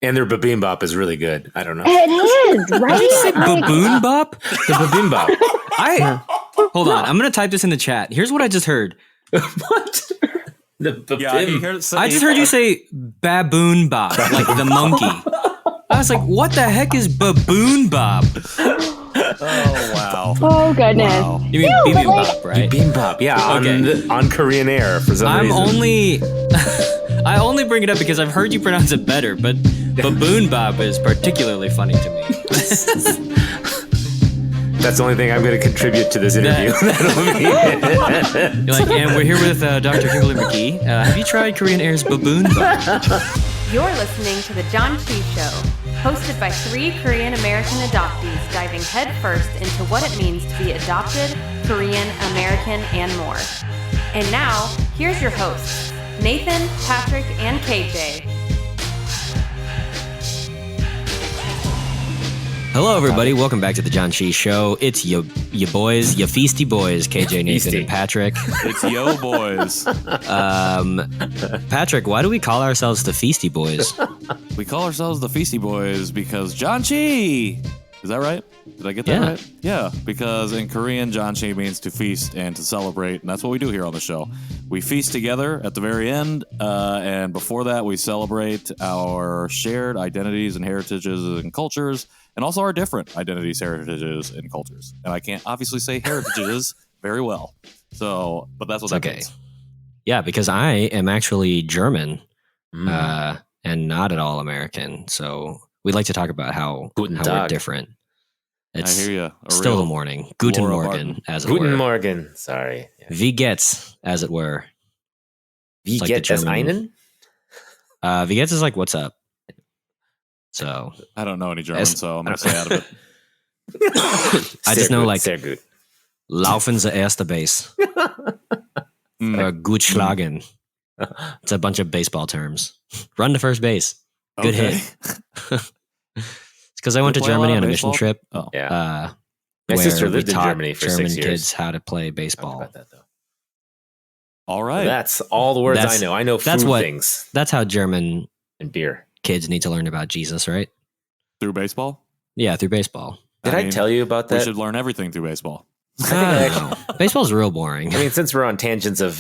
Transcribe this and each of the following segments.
And their bibimbap is really good. I don't know. It is, right? Did you say baboon bop? The bibimbap. Hold on. I'm going to type this in the chat. Here's what I just heard. What? The bibim. I just heard you say baboon bop, like the monkey. I was like, what the heck is baboon bop? Oh, wow. Oh, goodness. Wow. You mean bibimbap, right? Bibimbap, yeah. Okay. On Korean Air for some reason. I only bring it up because I've heard you pronounce it better, but baboon bop is particularly funny to me. That's the only thing I'm going to contribute to this interview. That'll be it. You're like, and we're here with Dr. Kimberly McKee. Have you tried Korean Air's baboon bop? You're listening to the Janchi Show, hosted by 3 Korean American adoptees diving headfirst into what it means to be adopted, Korean, American, and more. And now, here's your hosts, Nathan, Patrick, and KJ. Hello, everybody. Welcome back to the Janchi Show. It's your boys, your feisty boys, KJ, Nathan, and Patrick. It's yo boys. Patrick, why do we call ourselves the Feisty Boys? We call ourselves the Feisty Boys because Janchi. Is that right? Did I get that right? Yeah, because in Korean, Janchi means to feast and to celebrate, and that's what we do here on the show. We feast together at the very end, and before that, we celebrate our shared identities and heritages and cultures, and also our different identities, heritages, and cultures. And I can't obviously say heritages very well, so but that's what that means. Yeah, because I am actually German and not at all American, so we'd like to talk about how we're different. It's I hear you. Still the morning. Guten Morgen, as it were. Guten Morgen. Sorry. Yeah. Wie geht's, as it were. Wie geht's das einen? Wie geht's is like, what's up? So I don't know any German, so I'm going to stay out of it. I just know, like, sehr gut. Laufen the erste Base. Or gut schlagen. It's a bunch of baseball terms. Run to first base. Good hit. It's because I went to Germany on a mission trip. Oh. Yeah. My sister lived in Germany for German 6 years. kids how to play baseball. About that, though. All right. That's all the words I know. I know food things. That's how German and beer kids need to learn about Jesus, right? Through baseball? Yeah, through baseball. Did I tell you about that? We should learn everything through baseball. Baseball's real boring. I mean, since we're on tangents of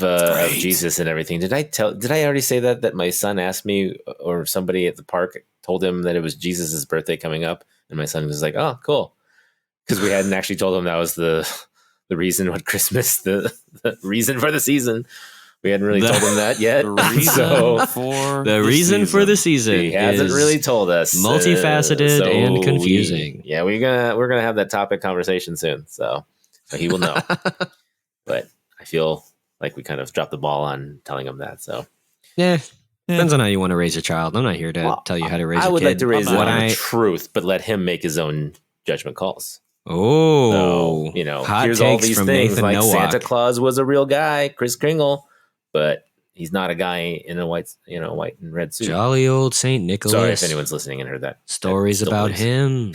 Jesus and everything, did I already say that my son asked me, or somebody at the park told him that it was Jesus's birthday coming up, and my son was like, "Oh, cool," because we hadn't actually told him that was the reason what Christmas, the reason for the season. We hadn't really told him that yet. The reason for the season. He hasn't really told us. Multifaceted and confusing. We're gonna have that topic conversation soon. So he will know. But I feel like we kind of dropped the ball on telling him that. So depends on how you want to raise a child. I'm not here to tell you how to raise a kid. I would like to raise the truth, but let him make his own judgment calls. Oh, so, hot here's takes all these from things Nathan like Nowak. Santa Claus was a real guy, Kris Kringle, but he's not a guy in a white and red suit. Jolly old Saint Nicholas. Sorry if anyone's listening and heard that. Stories about him.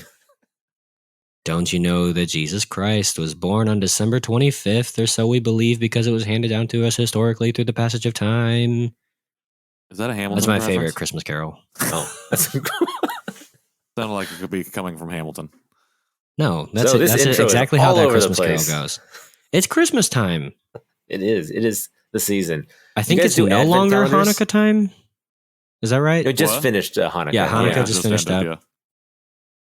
Don't you know that Jesus Christ was born on December 25th, or so we believe, because it was handed down to us historically through the passage of time? Is that a Hamilton? That's my reference? favorite Christmas carol. Oh, that's Sounded like it could be coming from Hamilton. No, that's exactly how that Christmas carol goes. It's Christmas time. It is. It is the season. I think it's no longer Hanukkah time. Is that right? It just finished Hanukkah. Yeah, Hanukkah just finished ended, up.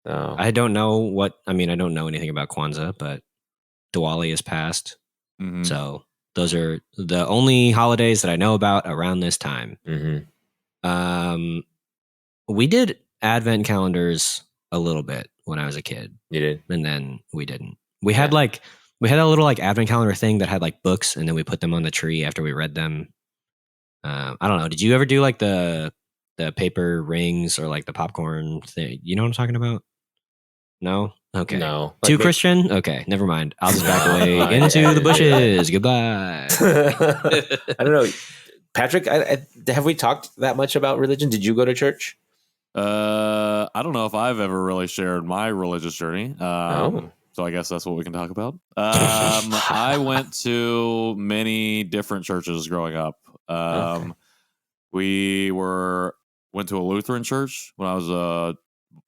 I don't know I don't know anything about Kwanzaa, but Diwali is past. Mm-hmm. So those are the only holidays that I know about around this time. Mm-hmm. We did Advent calendars a little bit when I was a kid. You did? And then we didn't. We had a little like Advent calendar thing that had like books, and then we put them on the tree after we read them. I don't know. Did you ever do like the paper rings or like the popcorn thing? You know what I'm talking about? No? Okay. No. Too Christian? Okay, never mind. I'll just back away into the bushes. Goodbye. I don't know. Patrick, have we talked that much about religion? Did you go to church? I don't know if I've ever really shared my religious journey. So I guess that's what we can talk about. I went to many different churches growing up. We were went to a Lutheran church when I was a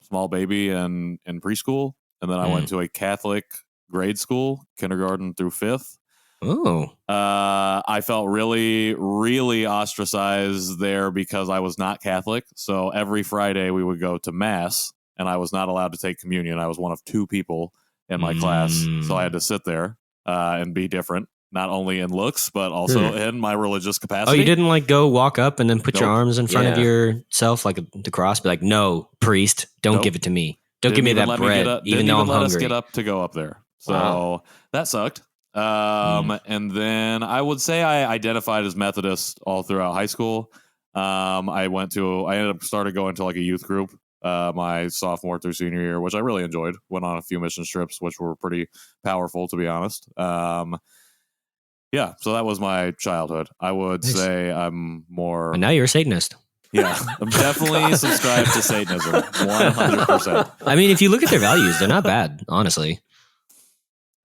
small baby and in preschool. And then I went to a Catholic grade school, kindergarten through 5th. Oh. I felt really, really ostracized there because I was not Catholic. So every Friday we would go to Mass, and I was not allowed to take communion. I was one of 2 people in my class. So I had to sit there and be different, not only in looks, but also in my religious capacity. Oh, you didn't like go walk up and then put your Nope. arms in front of yourself like the cross? Be like, no, priest, don't give it to me. Don't give me that bread, even though I'm hungry. Us get up to go up there. So that sucked. And then I would say I identified as Methodist all throughout high school. I ended up started going to like a youth group my sophomore through senior year, which I really enjoyed. Went on a few mission trips, which were pretty powerful, to be honest. Yeah, so that was my childhood. I would say I'm more... And now you're a Satanist. Yeah, I'm definitely subscribed to Satanism, 100%. I mean, if you look at their values, they're not bad, honestly.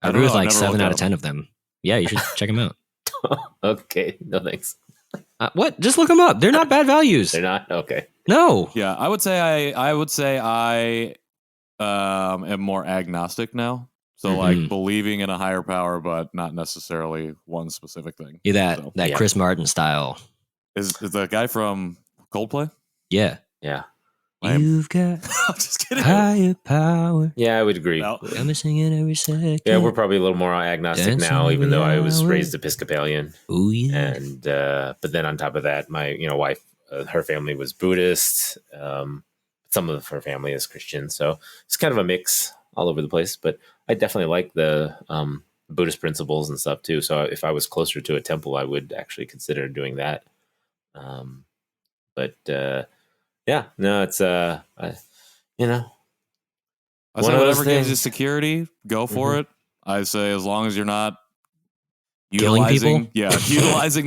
I agree with like 7 out of 10 of them. Yeah, you should check them out. Okay, no thanks. What? Just look them up. They're not bad values. They're not? Okay. No. Yeah, I would say I am more agnostic now. So like believing in a higher power, but not necessarily one specific thing. Yeah, that Chris Martin style. Is the guy from Coldplay? Yeah. Yeah. You've got I'm just kidding. higher power. Yeah, I would agree. No. I'm singing every second. Yeah, we're probably a little more agnostic now, even though I was raised Episcopalian. Oh yeah. And but then on top of that, my wife, her family was Buddhist. Some of her family is Christian, so it's kind of a mix all over the place. But I definitely like the Buddhist principles and stuff too. So if I was closer to a temple, I would actually consider doing that. Yeah, no, it's I say whatever gives you security, go for it. I say as long as you're not utilizing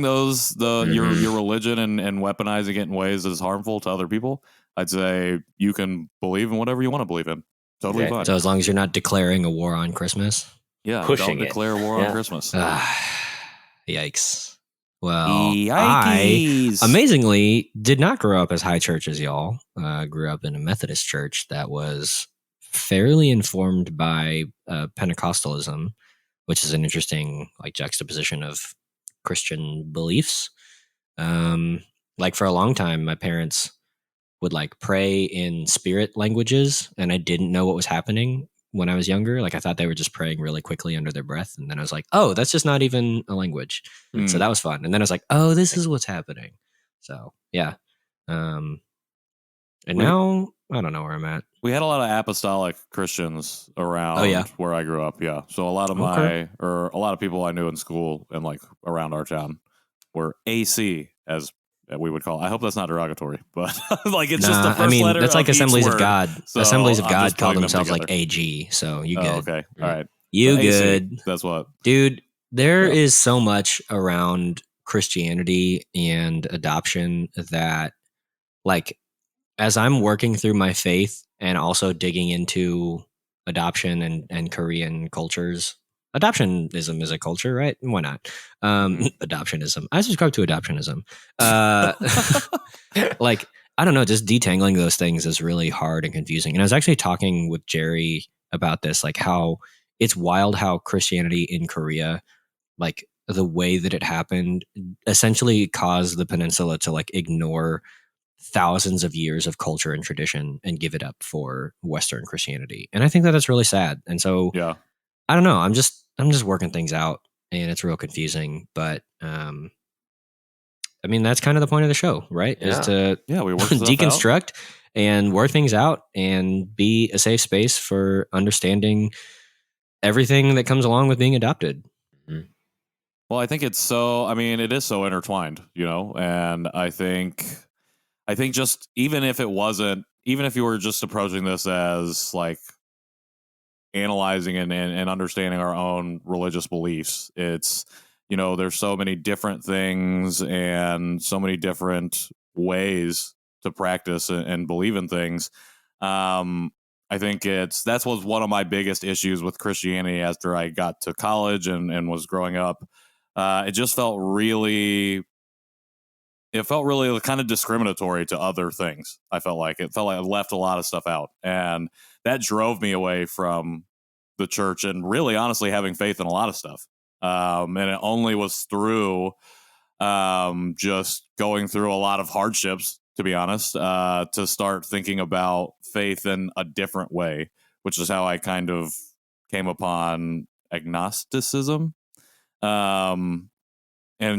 those your religion and weaponizing it in ways that is harmful to other people. I'd say you can believe in whatever you want to believe in. Totally fine. So as long as you're not declaring a war on Christmas. Yeah, pushing don't declare war on Christmas. Yikes. Well, Yikes. I amazingly did not grow up as high church as y'all. Grew up in a Methodist church that was fairly informed by Pentecostalism, which is an interesting like juxtaposition of Christian beliefs. Like for a long time, my parents would like pray in spirit languages, and I didn't know what was happening when I was younger. Like I thought they were just praying really quickly under their breath. And then I was like, oh, that's just not even a language. So that was fun. And then I was like, oh, this is what's happening. So yeah. And now I don't know where I'm at. We had a lot of apostolic Christians around where I grew up. Yeah. So a lot of a lot of people I knew in school and like around our town were AC, as we would call it. I hope that's not derogatory, but like it's just the first letter. That's like Assemblies of God. So Assemblies of God call themselves like AG. So you good? Okay, all right. You AC, good? That's what, dude. There is so much around Christianity and adoption that, like, as I'm working through my faith and also digging into adoption and Korean cultures. Adoptionism is a culture, right? Why not? Adoptionism. I subscribe to adoptionism. Like, I don't know, just detangling those things is really hard and confusing. And I was actually talking with Jerry about this, like how it's wild how Christianity in Korea, like the way that it happened, essentially caused the peninsula to like ignore thousands of years of culture and tradition and give it up for Western Christianity. And I think that that's really sad. And so, I don't know. I'm just working things out, and it's real confusing. But I mean, that's kind of the point of the show, right? Yeah. Is to we work deconstruct and work things out and be a safe space for understanding everything that comes along with being adopted. Well, I think it is so intertwined, you know, and I think just even if you were just approaching this as like analyzing and understanding our own religious beliefs, it's, you know, there's so many different things and so many different ways to practice and believe in things. I think that was one of my biggest issues with Christianity after I got to college and was growing up. It just felt really it felt really kind of discriminatory to other things. It felt like I left a lot of stuff out, and that drove me away from the church and really honestly having faith in a lot of stuff. And it only was through just going through a lot of hardships, to be honest, to start thinking about faith in a different way, which is how I kind of came upon agnosticism. And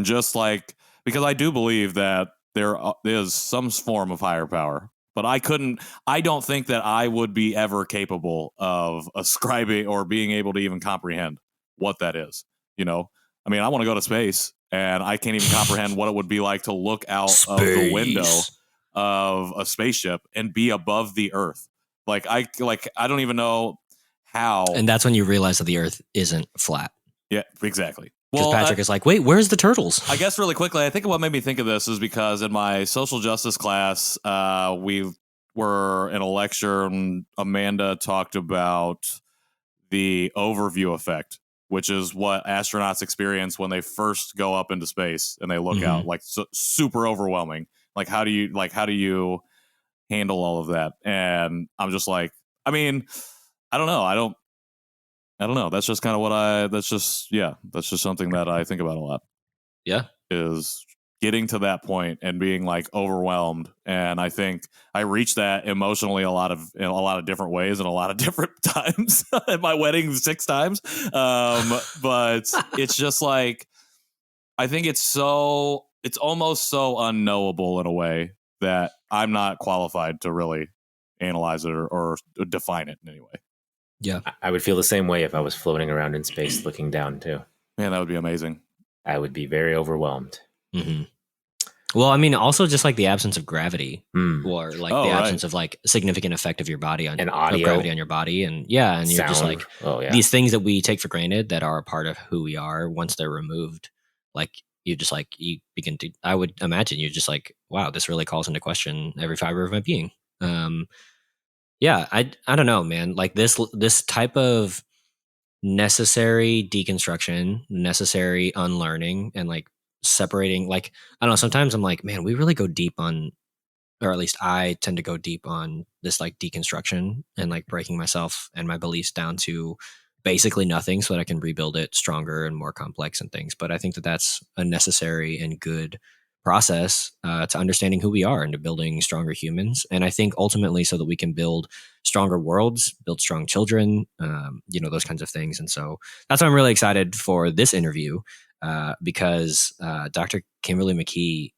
just like, because I do believe that there is some form of higher power, but I don't think that I would be ever capable of ascribing or being able to even comprehend what that is. You know, I mean, I want to go to space, and I can't even comprehend what it would be like to look out of the window of a spaceship and be above the Earth. I don't even know how. And that's when you realize that the Earth isn't flat. Yeah, exactly. Because Patrick is like, wait, where's the turtles? I guess really quickly, I think what made me think of this is because in my social justice class, we were in a lecture and Amanda talked about the overview effect, which is what astronauts experience when they first go up into space and they look out, like super overwhelming. Like, how do you handle all of that? And I'm just like, I mean, I don't know. I don't know. That's just kind of that's just something that I think about a lot. Yeah. Is getting to that point and being like overwhelmed. And I think I reached that emotionally in a lot of different ways and a lot of different times at my wedding 6 times. But it's just like, I think it's almost so unknowable in a way that I'm not qualified to really analyze it or define it in any way. Yeah. I would feel the same way if I was floating around in space looking down too. Man, that would be amazing. I would be very overwhelmed. Mm-hmm. Well, I mean, also just like the absence of gravity or like the absence of like significant effect of your body on and audio, gravity on your body. And yeah, and you're sound. Just like these things that we take for granted that are a part of who we are, once they're removed, like you begin to, I would imagine you're just like, wow, this really calls into question every fiber of my being. Yeah, I don't know, man. Like this type of necessary deconstruction, necessary unlearning, and like separating, like, I don't know, sometimes I'm like, man, we really go deep on, or at least I tend to go deep on this like deconstruction and like breaking myself and my beliefs down to basically nothing so that I can rebuild it stronger and more complex and things. But I think that that's a necessary and good process to understanding who we are and to building stronger humans. And I think ultimately so that we can build stronger worlds, build strong children, those kinds of things. And so that's why I'm really excited for this interview because Dr. Kimberly McKee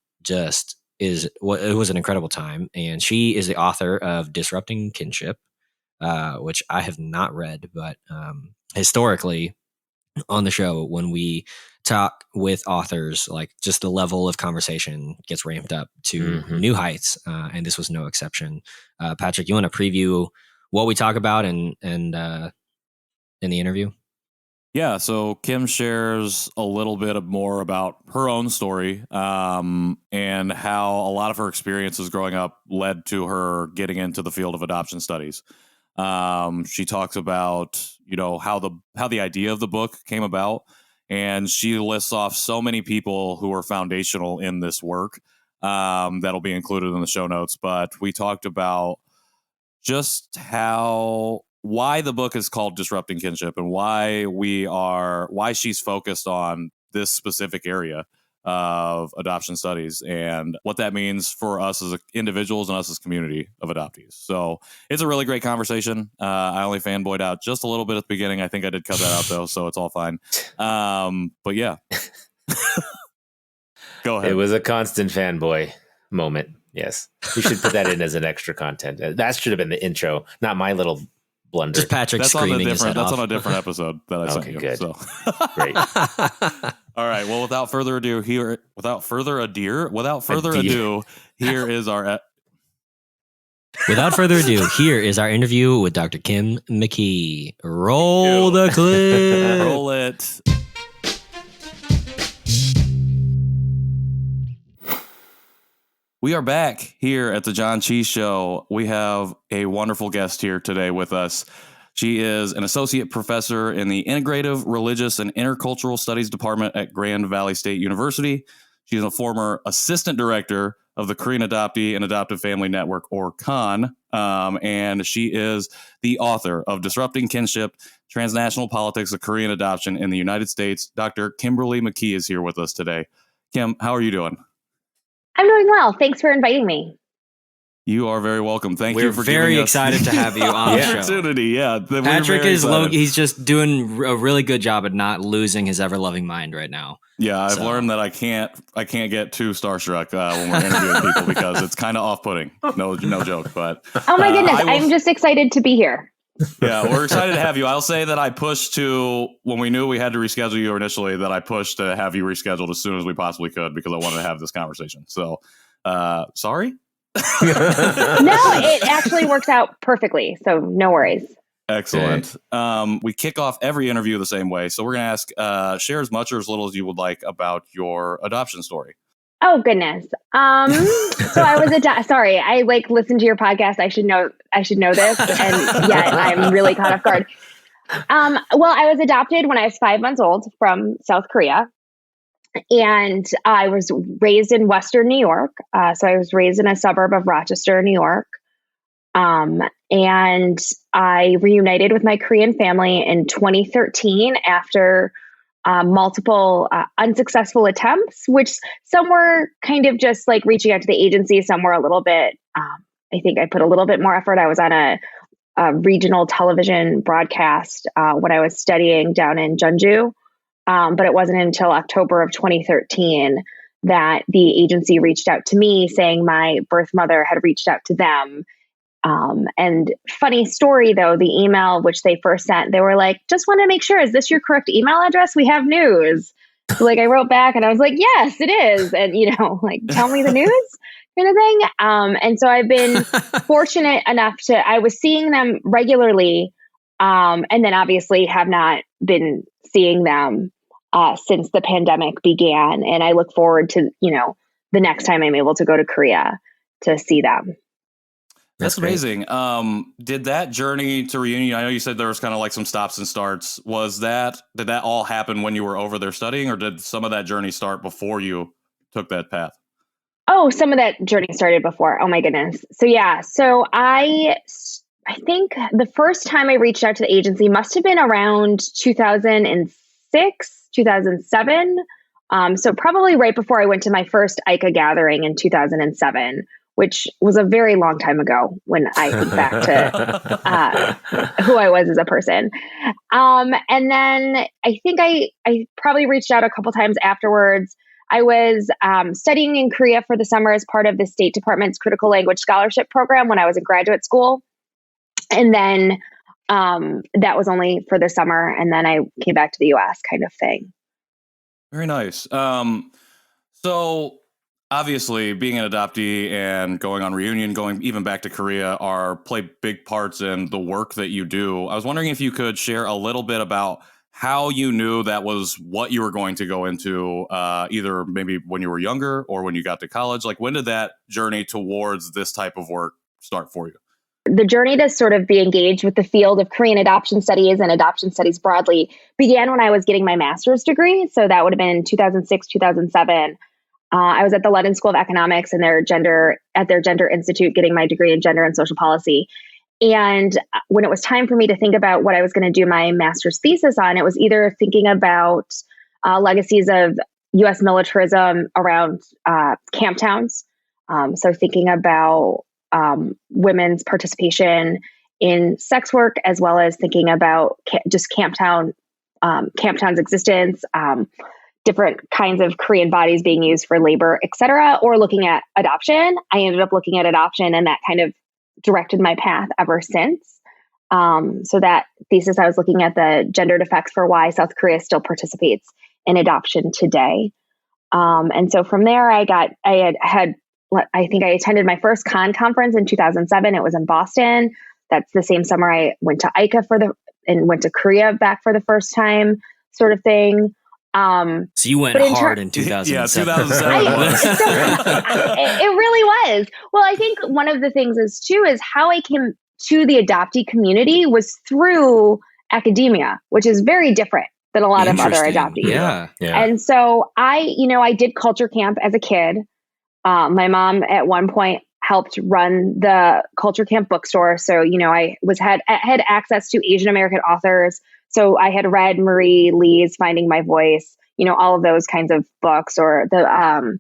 it was an incredible time. And she is the author of Disrupting Kinship, which I have not read, but historically on the show, when we talk with authors, like just the level of conversation gets ramped up to new heights. And this was no exception. Patrick, you want to preview what we talk about in the interview? Yeah, so Kim shares a little bit more about her own story and how a lot of her experiences growing up led to her getting into the field of adoption studies. She talks about, how the idea of the book came about, and she lists off so many people who are foundational in this work that'll be included in the show notes. But we talked about just why the book is called Disrupting Kinship and why she's focused on this specific area of adoption studies and what that means for us as individuals and us as community of adoptees. So it's a really great conversation. I only fanboyed out just a little bit at the beginning. I think I did cut that out though, so it's all fine. But yeah, go ahead. It was a constant fanboy moment. Yes, we should put that in as an extra content. That should have been the intro, not my little blunder. Just Patrick screaming his head off. That's on a different episode that I sent you. Good. So. Great. All right. Well, without further ado, here is our interview with Dr. Kim McKee. Roll the clip. Roll it. We are back here at the Janchi Show. We have a wonderful guest here today with us. She is an associate professor in the Integrative Religious and Intercultural Studies Department at Grand Valley State University. She's a former assistant director of the Korean Adoptee and Adoptive Family Network, or KAN, and she is the author of Disrupting Kinship, Transnational Politics of Korean Adoption in the United States. Dr. Kimberly McKee is here with us today. Kim, how are you doing? I'm doing well. Thanks for inviting me. You are very welcome. Thank We're you for very giving us excited to have you on the show. opportunity. Yeah, Patrick is he's just doing a really good job at not losing his ever-loving mind right now. Yeah, I've learned that I can't get too starstruck when we're interviewing people because it's kind of off-putting. No joke. But oh my goodness, I'm just excited to be here. Yeah, we're excited to have you. I'll say that I pushed to, when we knew we had to reschedule you initially, that I pushed to have you rescheduled as soon as we possibly could because I wanted to have this conversation. So, sorry. No, it actually works out perfectly. So no worries. Excellent. We kick off every interview the same way. So we're going to ask, share as much or as little as you would like about your adoption story. Oh, goodness. So I was sorry, I listened to your podcast. I should know this. And yet I'm really caught off guard. Well, I was adopted when I was 5 months old from South Korea. And I was raised in Western New York. So I was raised in a suburb of Rochester, New York. And I reunited with my Korean family in 2013 after multiple unsuccessful attempts, which some were kind of just like reaching out to the agency. Some were a little bit, I think I put a little bit more effort. I was on a regional television broadcast when I was studying down in Jeonju. But it wasn't until October of 2013 that the agency reached out to me saying my birth mother had reached out to them. And funny story, though, the email which they first sent, they were like, just want to make sure, is this your correct email address? We have news. So, I wrote back and I was like, yes, it is. And, tell me the news kind of thing. And so I've been fortunate enough I was seeing them regularly. And then obviously have not been seeing them since the pandemic began. And I look forward to, the next time I'm able to go to Korea to see them. That's amazing. Did that journey to reunion, I know you said there was kind of like some stops and starts. Did that all happen when you were over there studying, or did some of that journey start before you took that path? Oh, some of that journey started before. Oh my goodness. So yeah. So I think the first time I reached out to the agency must have been around 2006, 2007. So probably right before I went to my first ICA gathering in 2007, which was a very long time ago when I think back to who I was as a person. And then I think I probably reached out a couple times afterwards. I was studying in Korea for the summer as part of the State Department's Critical Language Scholarship Program when I was in graduate school. And then that was only for the summer. And then I came back to the U.S. kind of thing. Very nice. So obviously being an adoptee and going on reunion, going even back to Korea play big parts in the work that you do. I was wondering if you could share a little bit about how you knew that was what you were going to go into, either maybe when you were younger or when you got to college. When did that journey towards this type of work start for you? The journey to sort of be engaged with the field of Korean adoption studies and adoption studies broadly began when I was getting my master's degree. So that would have been 2006, 2007. I was at the London School of Economics and their Gender Institute getting my degree in gender and social policy. And when it was time for me to think about what I was going to do my master's thesis on, it was either thinking about legacies of U.S. militarism around camp towns. So thinking about women's participation in sex work, as well as thinking about just camp town's existence, different kinds of Korean bodies being used for labor, et cetera, or looking at adoption. I ended up looking at adoption, and that kind of directed my path ever since. So that thesis, I was looking at the gendered effects for why South Korea still participates in adoption today. And so from there, I think I attended my first KAN conference in 2007. It was in Boston. That's the same summer I went to ICA and went to Korea back for the first time, sort of thing. So you went hard in 2007. Yeah, 2007. It really was. Well, I think one of the things is how I came to the adoptee community was through academia, which is very different than a lot of other Interesting. adoptees. Yeah. And so I did culture camp as a kid. My mom at one point helped run the culture camp bookstore. So, I had access to Asian American authors. So I had read Marie Lee's Finding My Voice, all of those kinds of books, or the,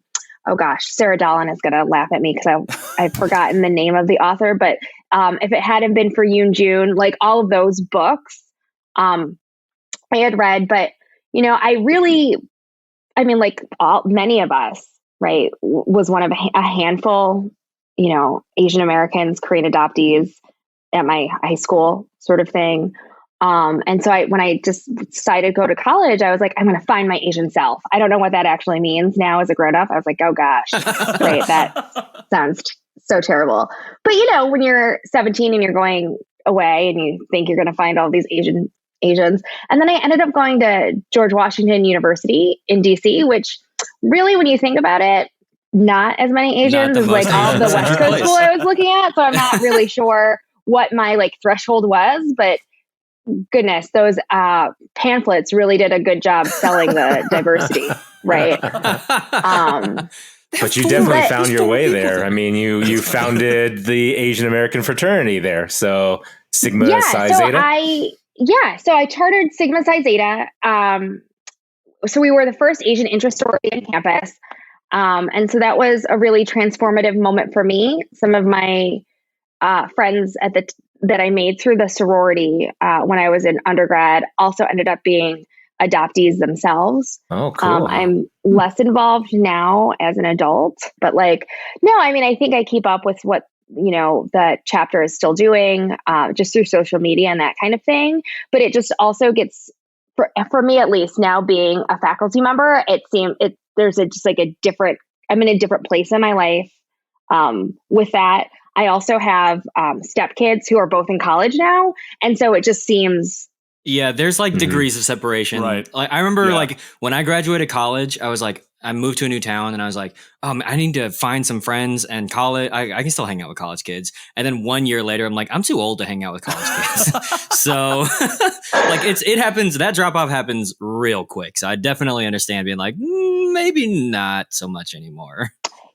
Sarah Dallin is going to laugh at me because I've forgotten the name of the author, but if it hadn't been for Yoon Jun, like all of those books, I had read, but many of us, right, was one of a handful, Asian Americans, Korean adoptees at my high school sort of thing. And so when I just decided to go to college, I was like, I'm going to find my Asian self. I don't know what that actually means now as a grown up. I was like, oh gosh, right. That sounds so terrible. But when you're 17 and you're going away and you think you're going to find all these Asians. And then I ended up going to George Washington University in DC, which really, when you think about it, not as many Asians as like all of the West Coast school I was looking at. So I'm not really sure what my threshold was, but goodness, those pamphlets really did a good job selling the diversity, right? But you definitely found your way there. I mean, you founded the Asian American fraternity there. So Sigma Psi Zeta? So I chartered Sigma Psi Zeta. So we were the first Asian interest story on campus. And so that was a really transformative moment for me. Some of my friends that I made through the sorority when I was in undergrad also ended up being adoptees themselves. Oh, cool. I'm less involved now as an adult, but I think I keep up with what, the chapter is still doing just through social media and that kind of thing. But it just also gets, for me at least, now being a faculty member, there's I'm in a different place in my life with that. I also have stepkids who are both in college now. And so it just seems... Yeah, there's degrees of separation. Right. I remember when I graduated college, I was I moved to a new town and I was like, I need to find some friends and college. I can still hang out with college kids. And then 1 year later, I'm like, I'm too old to hang out with college kids. So it happens. That drop off happens real quick. So I definitely understand being like, maybe not so much anymore.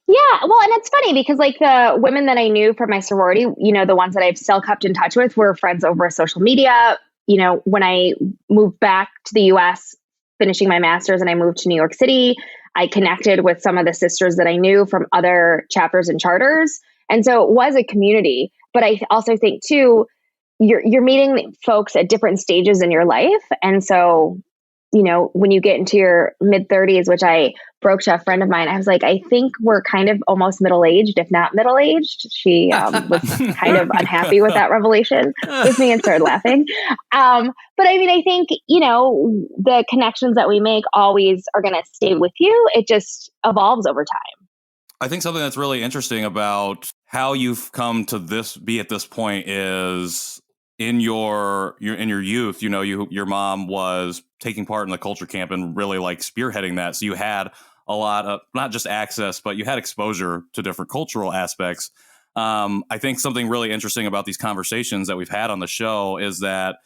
Yeah, well, and it's funny because the women that I knew from my sorority, the ones that I've still kept in touch with were friends over social media. When I moved back to the US, finishing my master's, and I moved to New York City, I connected with some of the sisters that I knew from other chapters and charters. And so it was a community. But I also think too, you're meeting folks at different stages in your life. And so, when you get into your mid 30s, which I broke to a friend of mine, I was like, I think we're kind of almost middle-aged, if not middle-aged. She was kind of unhappy with that revelation with me and started laughing. But I think, the connections that we make always are going to stay with you. It just evolves over time. I think something that's really interesting about how you've come to be at this point is in your youth, your mom was taking part in the culture camp and really spearheading that. So you had a lot of not just access, but you had exposure to different cultural aspects. I think something really interesting about these conversations that we've had on the show is that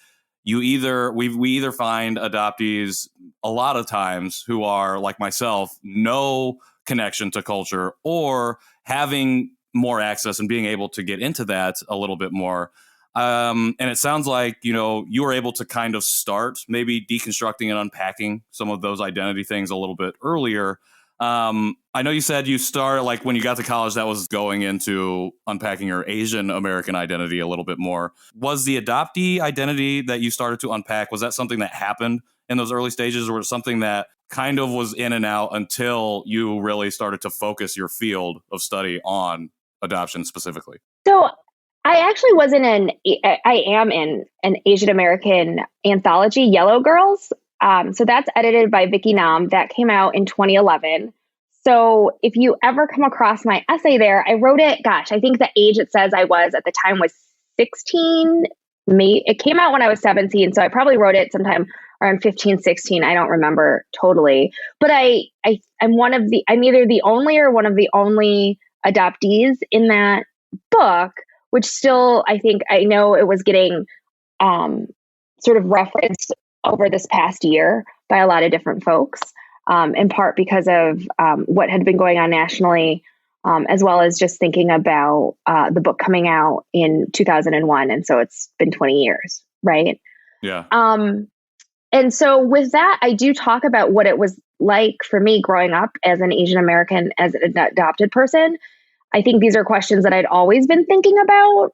we either find adoptees a lot of times who are like myself, no connection to culture, or having more access and being able to get into that a little bit more. And it sounds like, you were able to kind of start maybe deconstructing and unpacking some of those identity things a little bit earlier. I know you said you started when you got to college, that was going into unpacking your Asian American identity a little bit more. Was the adoptee identity that you started to unpack, was that something that happened in those early stages, or was it something that kind of was in and out until you really started to focus your field of study on adoption specifically? So I actually I am in an Asian American anthology, Yellow Girls. So that's edited by Vicky Nam. That came out in 2011. So if you ever come across my essay there, I wrote it, I think the age it says I was at the time was 16. It came out when I was 17. So I probably wrote it sometime around 15, 16. I don't remember totally. But I'm either the only or one of the only adoptees in that book, which still, I think, I know it was getting sort of referenced over this past year by a lot of different folks, in part because of what had been going on nationally, as well as just thinking about the book coming out in 2001. And so it's been 20 years, right? Yeah. And so with that, I do talk about what it was like for me growing up as an Asian American, as an adopted person. I think these are questions that I'd always been thinking about,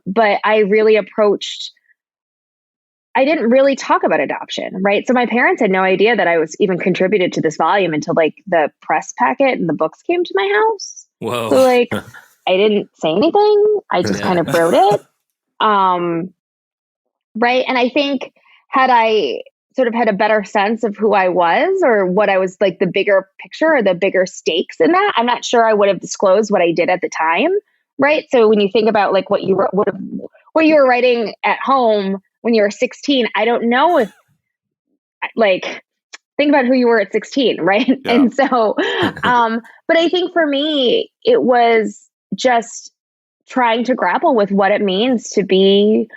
but I didn't really talk about adoption, right? So my parents had no idea that I was even contributed to this volume until like the press packet and the books came to my house. Whoa. So like, I didn't say anything. I just kind of wrote it. Right. And I think had I sort of had a better sense of who I was or what I was like, the bigger picture or the bigger stakes in that, I'm not sure I would have disclosed what I did at the time. Right. So when you think about like what you were writing at home when you were 16, I don't know if like, think about who you were at 16. Right. Yeah. And so, but I think for me, it was just trying to grapple with what it means to be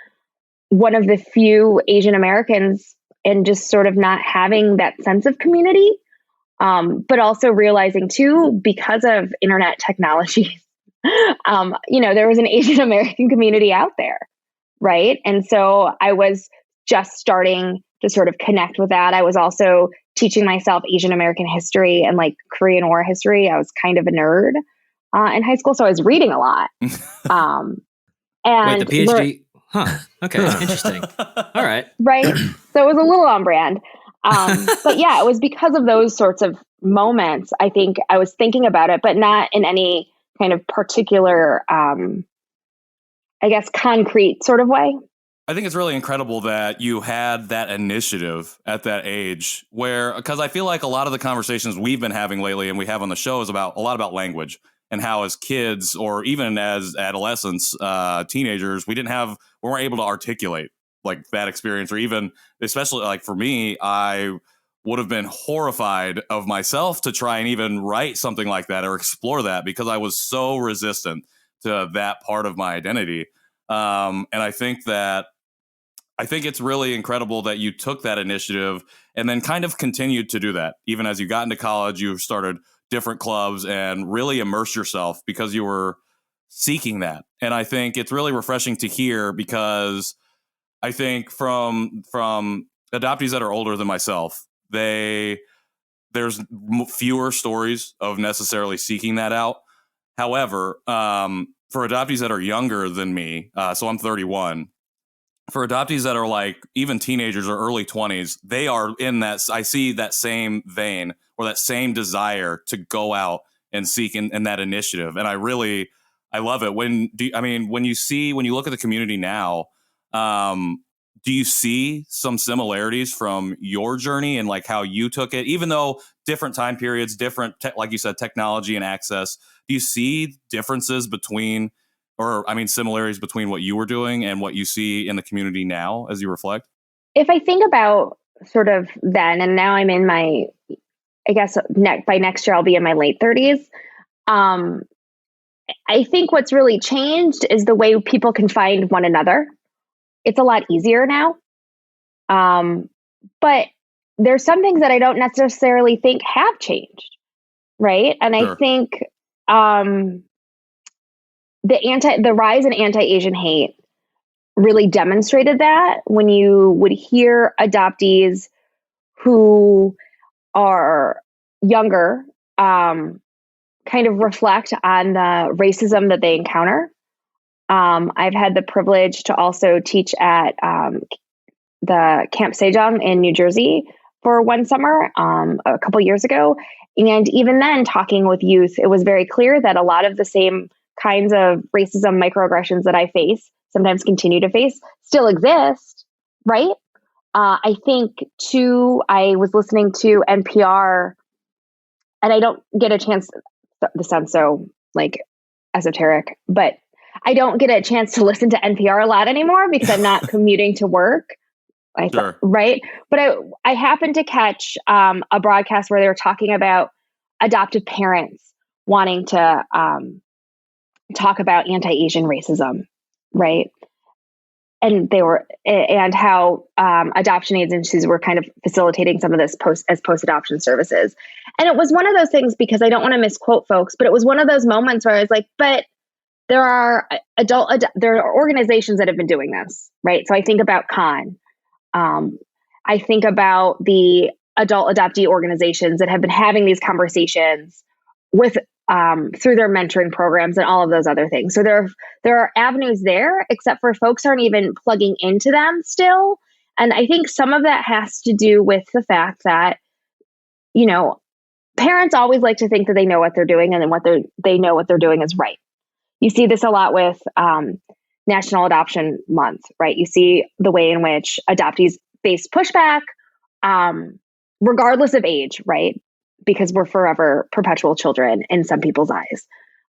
one of the few Asian Americans and just sort of not having that sense of community. But also realizing too, because of internet technology, there was an Asian American community out there. Right. And so I was just starting to sort of connect with that. I was also teaching myself Asian American history and like Korean War history. I was kind of a nerd in high school. So I was reading a lot. And wait, the PhD? Huh. Okay. Interesting. All right. Right. So it was a little on brand. But yeah, it was because of those sorts of moments. I think I was thinking about it, but not in any kind of particular, I guess, concrete sort of way. I think it's really incredible that you had that initiative at that age because I feel like a lot of the conversations we've been having lately and we have on the show is a lot about language and how as kids or even as adolescents, teenagers, we weren't able to articulate like that experience or even, especially like for me, I would have been horrified of myself to try and even write something like that or explore that because I was so resistant to that part of my identity. And I think it's really incredible that you took that initiative and then kind of continued to do that. Even as you got into college, you started different clubs and really immersed yourself because you were seeking that. And I think it's really refreshing to hear because I think from adoptees that are older than myself, there's fewer stories of necessarily seeking that out. However, for adoptees that are younger than me, so I'm 31, for adoptees that are like even teenagers or early 20s, they are in that, I see that same vein or that same desire to go out and seek in that initiative. And I love it. When you look at the community now, do you see some similarities from your journey and like how you took it, even though different time periods, different, like you said, technology and access, do you see differences similarities between what you were doing and what you see in the community now as you reflect? If I think about sort of then, and now I'm in my, I guess by next year, I'll be in my late 30s. I think what's really changed is the way people can find one another. It's a lot easier now. But there's some things that I don't necessarily think have changed. Right. And sure. I think, the rise in anti-Asian hate really demonstrated that when you would hear adoptees who are younger, kind of reflect on the racism that they encounter. I've had the privilege to also teach at the Camp Sejong in New Jersey for one summer a couple years ago. And even then, talking with youth, it was very clear that a lot of the same kinds of racism, microaggressions that I face, sometimes continue to face, still exist, right? I think, too, I was listening to NPR, and I don't get a chance, this sounds so, like, esoteric, but I don't get a chance to listen to NPR a lot anymore because I'm not commuting to work, Sure. Right? But I happened to catch a broadcast where they were talking about adoptive parents wanting to talk about anti-Asian racism, right? and how adoption agencies were kind of facilitating some of this post-adoption services. And it was one of those things, because I don't want to misquote folks, but it was one of those moments where I was like, but there are organizations that have been doing this, right? So I think about Khan. I think about the adult adoptee organizations that have been having these conversations with through their mentoring programs and all of those other things. So there are avenues there, except for folks aren't even plugging into them still. And I think some of that has to do with the fact that, parents always like to think that they know what they're doing, and then they know what they're doing is right. You see this a lot with National Adoption Month, right? You see the way in which adoptees face pushback, regardless of age, right? Because we're forever perpetual children in some people's eyes.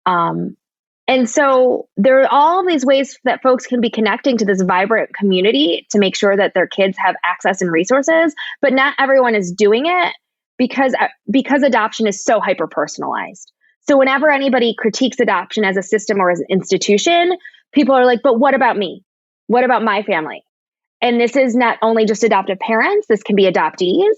And so there are all of these ways that folks can be connecting to this vibrant community to make sure that their kids have access and resources, but not everyone is doing it because adoption is so hyper-personalized. So whenever anybody critiques adoption as a system or as an institution, people are like, but what about me? What about my family? And this is not only just adoptive parents, this can be adoptees.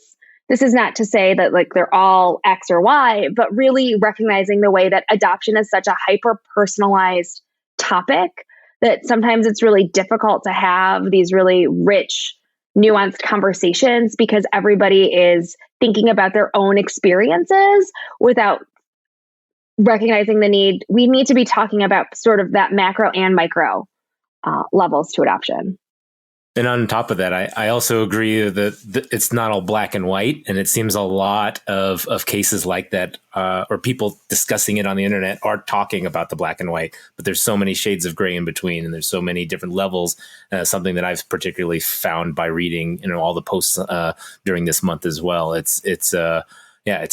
This is not to say that like they're all X or Y, but really recognizing the way that adoption is such a hyper-personalized topic that sometimes it's really difficult to have these really rich, nuanced conversations because everybody is thinking about their own experiences without recognizing the need. We need to be talking about sort of that macro and micro levels to adoption. And on top of that, I also agree that it's not all black and white. And it seems a lot of cases like that, or people discussing it on the internet are talking about the black and white, but there's so many shades of gray in between, and there's so many different levels. Something that I've particularly found by reading, all the posts during this month as well. It's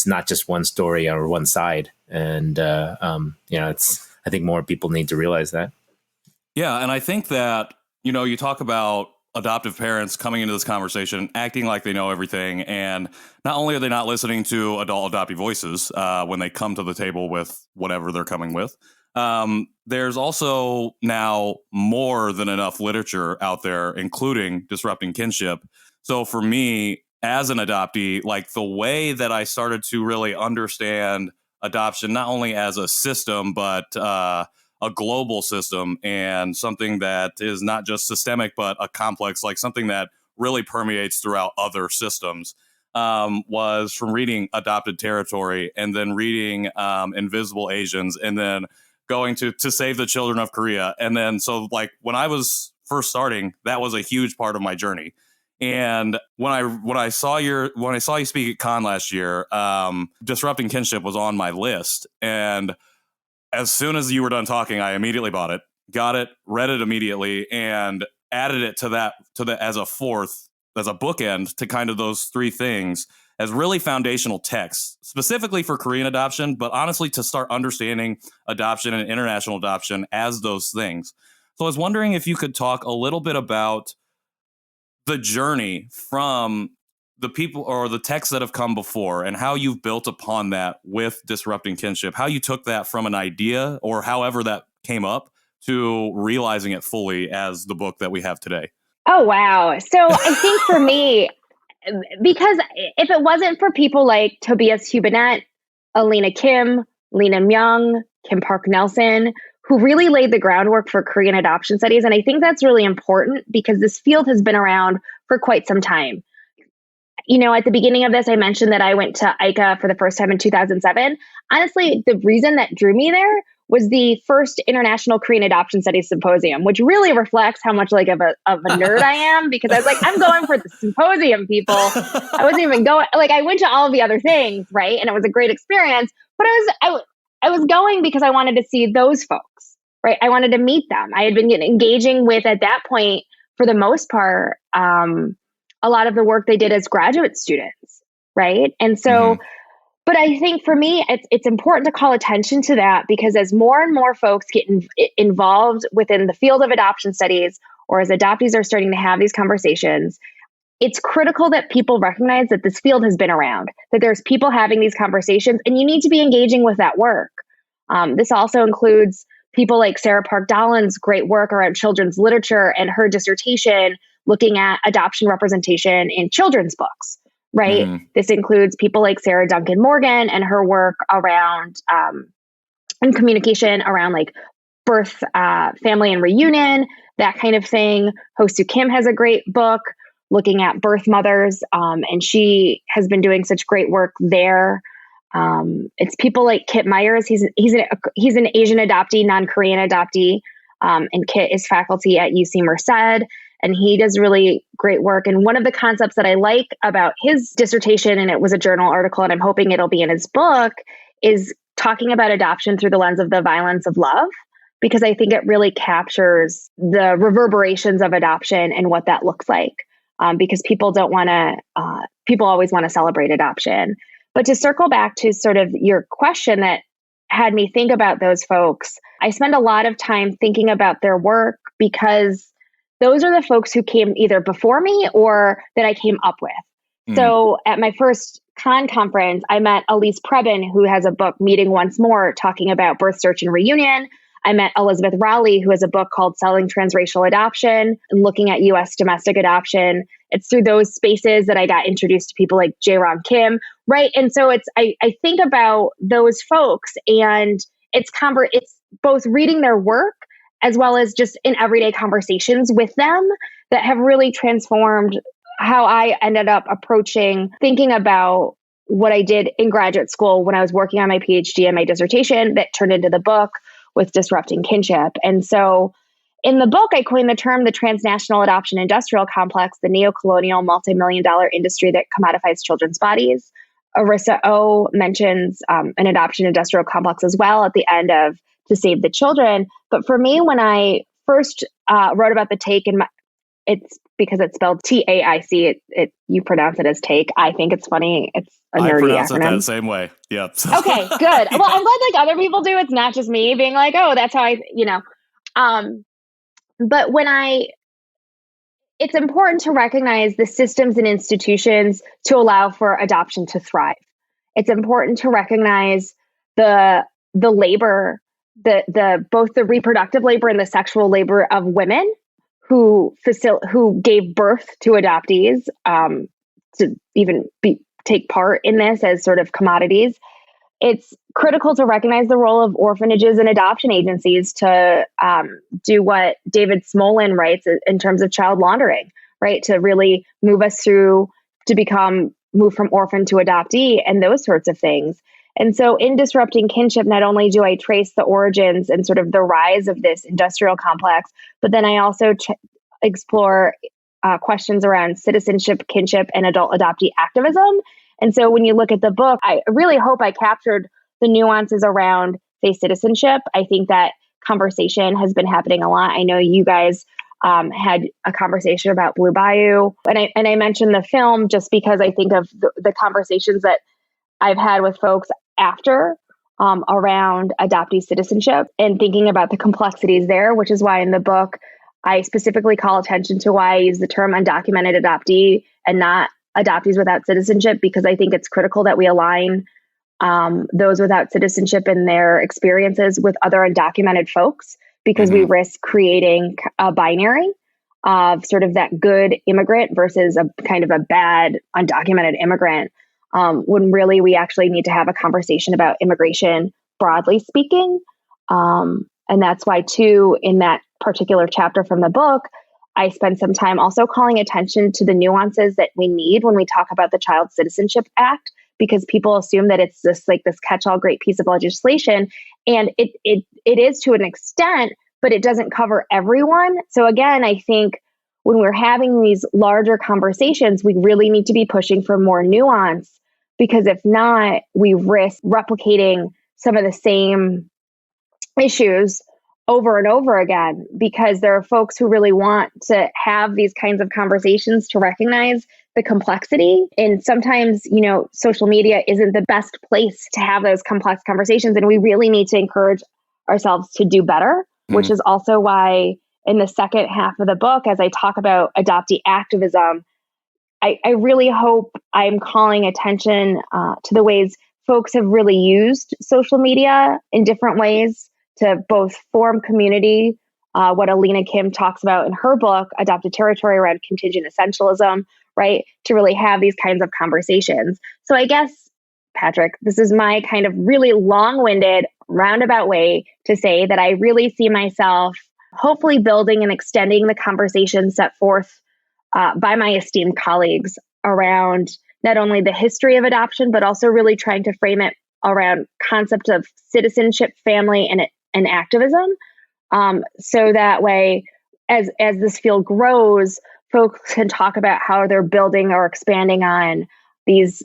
not just one story or one side. And, I think more people need to realize that. Yeah. And I think that, you talk about adoptive parents coming into this conversation, acting like they know everything. And not only are they not listening to adult adoptee voices when they come to the table with whatever they're coming with, there's also now more than enough literature out there, including Disrupting Kinship. So for me, as an adoptee, like the way that I started to really understand adoption, not only as a system, but a global system and something that is not just systemic, but a complex, like something that really permeates throughout other systems, was from reading Adopted Territory and then reading Invisible Asians and then going to Save the Children of Korea. And then, so like when I was first starting, that was a huge part of my journey. And when I saw you speak at Con last year, Disrupting Kinship was on my list. And as soon as you were done talking, I immediately bought it, got it, read it immediately, and added it to that as a bookend to kind of those three things as really foundational texts, specifically for Korean adoption, but honestly to start understanding adoption and international adoption as those things. So I was wondering if you could talk a little bit about the journey from the people or the texts that have come before and how you've built upon that with Disrupting Kinship, how you took that from an idea or however that came up to realizing it fully as the book that we have today. Oh, wow. So I think for me, because if it wasn't for people like Tobias Hubinet, Alina Kim, Lena Myung, Kim Park Nelson, who really laid the groundwork for Korean adoption studies. And I think that's really important because this field has been around for quite some time. At the beginning of this, I mentioned that I went to ICA for the first time in 2007. Honestly, the reason that drew me there was the first International Korean Adoption Studies Symposium, which really reflects how much like of a nerd I am, because I was like, I'm going for the symposium, people. I wasn't even going, I went to all of the other things, right? And it was a great experience, but I was going because I wanted to see those folks, right? I wanted to meet them. I had been engaging with, at that point, for the most part, a lot of the work they did as graduate students, right? And so, but I think for me, it's important to call attention to that, because as more and more folks get involved within the field of adoption studies, or as adoptees are starting to have these conversations, it's critical that people recognize that this field has been around, that there's people having these conversations, and you need to be engaging with that work. This also includes people like Sarah Park Dahlin's great work around children's literature and her dissertation looking at adoption representation in children's books, right? This includes people like Sarah Duncan Morgan and her work around and communication around like birth, family and reunion, that kind of thing. Hosu Kim has a great book looking at birth mothers, and she has been doing such great work there. It's people like Kit Myers. He's an Asian adoptee, non-Korean adoptee, and Kit is faculty at UC Merced, and he does really great work. And one of the concepts that I like about his dissertation, and it was a journal article, and I'm hoping it'll be in his book, is talking about adoption through the lens of the violence of love, because I think it really captures the reverberations of adoption and what that looks like. Because people always want to celebrate adoption. But to circle back to sort of your question that had me think about those folks, I spend a lot of time thinking about their work because those are the folks who came either before me or that I came up with. So at my first conference, I met Elise Prebin, who has a book, Meeting Once More, talking about birth, search, and reunion. I met Elizabeth Rowley, who has a book called Selling Transracial Adoption and looking at U.S. domestic adoption. It's through those spaces that I got introduced to people like Jae-Ram Kim, right? And so I think about those folks, and it's both reading their work as well as just in everyday conversations with them that have really transformed how I ended up thinking about what I did in graduate school when I was working on my PhD and my dissertation that turned into the book with Disrupting Kinship. And so in the book, I coined the term the transnational adoption industrial complex, the neo-colonial multi-million-dollar industry that commodifies children's bodies. Arissa O mentions an adoption industrial complex as well at the end of To Save the Children. But for me, when I first wrote about the TAIC, it's because it's spelled TAIC. You pronounce it as TAIC. I think it's funny. It's a nerdy I pronounce acronym. it the same way. Yeah. Okay, good. Well, I'm glad like other people do. It's not just me being like, oh, that's how but it's important to recognize the systems and institutions to allow for adoption to thrive. It's important to recognize the labor, both the reproductive labor and the sexual labor of women who gave birth to adoptees, to even take part in this as sort of commodities. It's critical to recognize the role of orphanages and adoption agencies to do what David Smolin writes in terms of child laundering, right? To really move us through to move from orphan to adoptee and those sorts of things. And so in Disrupting Kinship, not only do I trace the origins and sort of the rise of this industrial complex, but then I also explore questions around citizenship, kinship, and adult adoptee activism. And so when you look at the book, I really hope I captured the nuances around, say, citizenship. I think that conversation has been happening a lot. I know you guys had a conversation about Blue Bayou, and I mentioned the film just because I think of the conversations that I've had with folks after around adoptee citizenship and thinking about the complexities there, which is why in the book, I specifically call attention to why I use the term undocumented adoptee and not adoptees without citizenship, because I think it's critical that we align those without citizenship and their experiences with other undocumented folks, because we risk creating a binary of sort of that good immigrant versus a kind of a bad undocumented immigrant, when really we actually need to have a conversation about immigration broadly speaking. And that's why, too, in that particular chapter from the book, I spend some time also calling attention to the nuances that we need when we talk about the Child Citizenship Act, because people assume that it's just like this catch-all great piece of legislation. And it is to an extent, but it doesn't cover everyone. So again, I think when we're having these larger conversations, we really need to be pushing for more nuance, because if not, we risk replicating some of the same issues over and over again, because there are folks who really want to have these kinds of conversations to recognize the complexity. And sometimes, social media isn't the best place to have those complex conversations. And we really need to encourage ourselves to do better, which is also why in the second half of the book, as I talk about adoptee activism, I really hope I'm calling attention to the ways folks have really used social media in different ways to both form community, what Alina Kim talks about in her book, Adopted Territory, around contingent essentialism, right? To really have these kinds of conversations. So I guess, Patrick, this is my kind of really long-winded, roundabout way to say that I really see myself hopefully building and extending the conversation set forth by my esteemed colleagues around not only the history of adoption, but also really trying to frame it around concept of citizenship, family, and activism. So that way, as this field grows, folks can talk about how they're building or expanding on these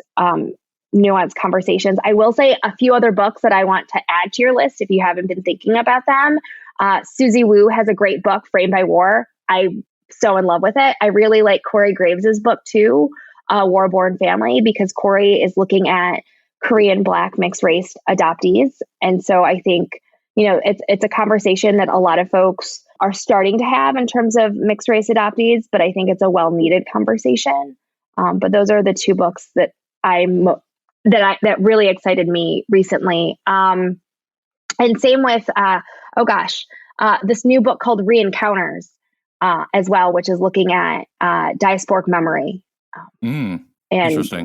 nuanced conversations. I will say a few other books that I want to add to your list if you haven't been thinking about them. Susie Wu has a great book, Framed by War. I'm so in love with it. I really like Corey Graves's book too, War-Born Family, because Corey is looking at Korean Black mixed race adoptees. And so I think, it's a conversation that a lot of folks are starting to have in terms of mixed race adoptees, but I think it's a well-needed conversation. But those are the two books that that really excited me recently. And same with, this new book called Reencounters as well, which is looking at diasporic memory and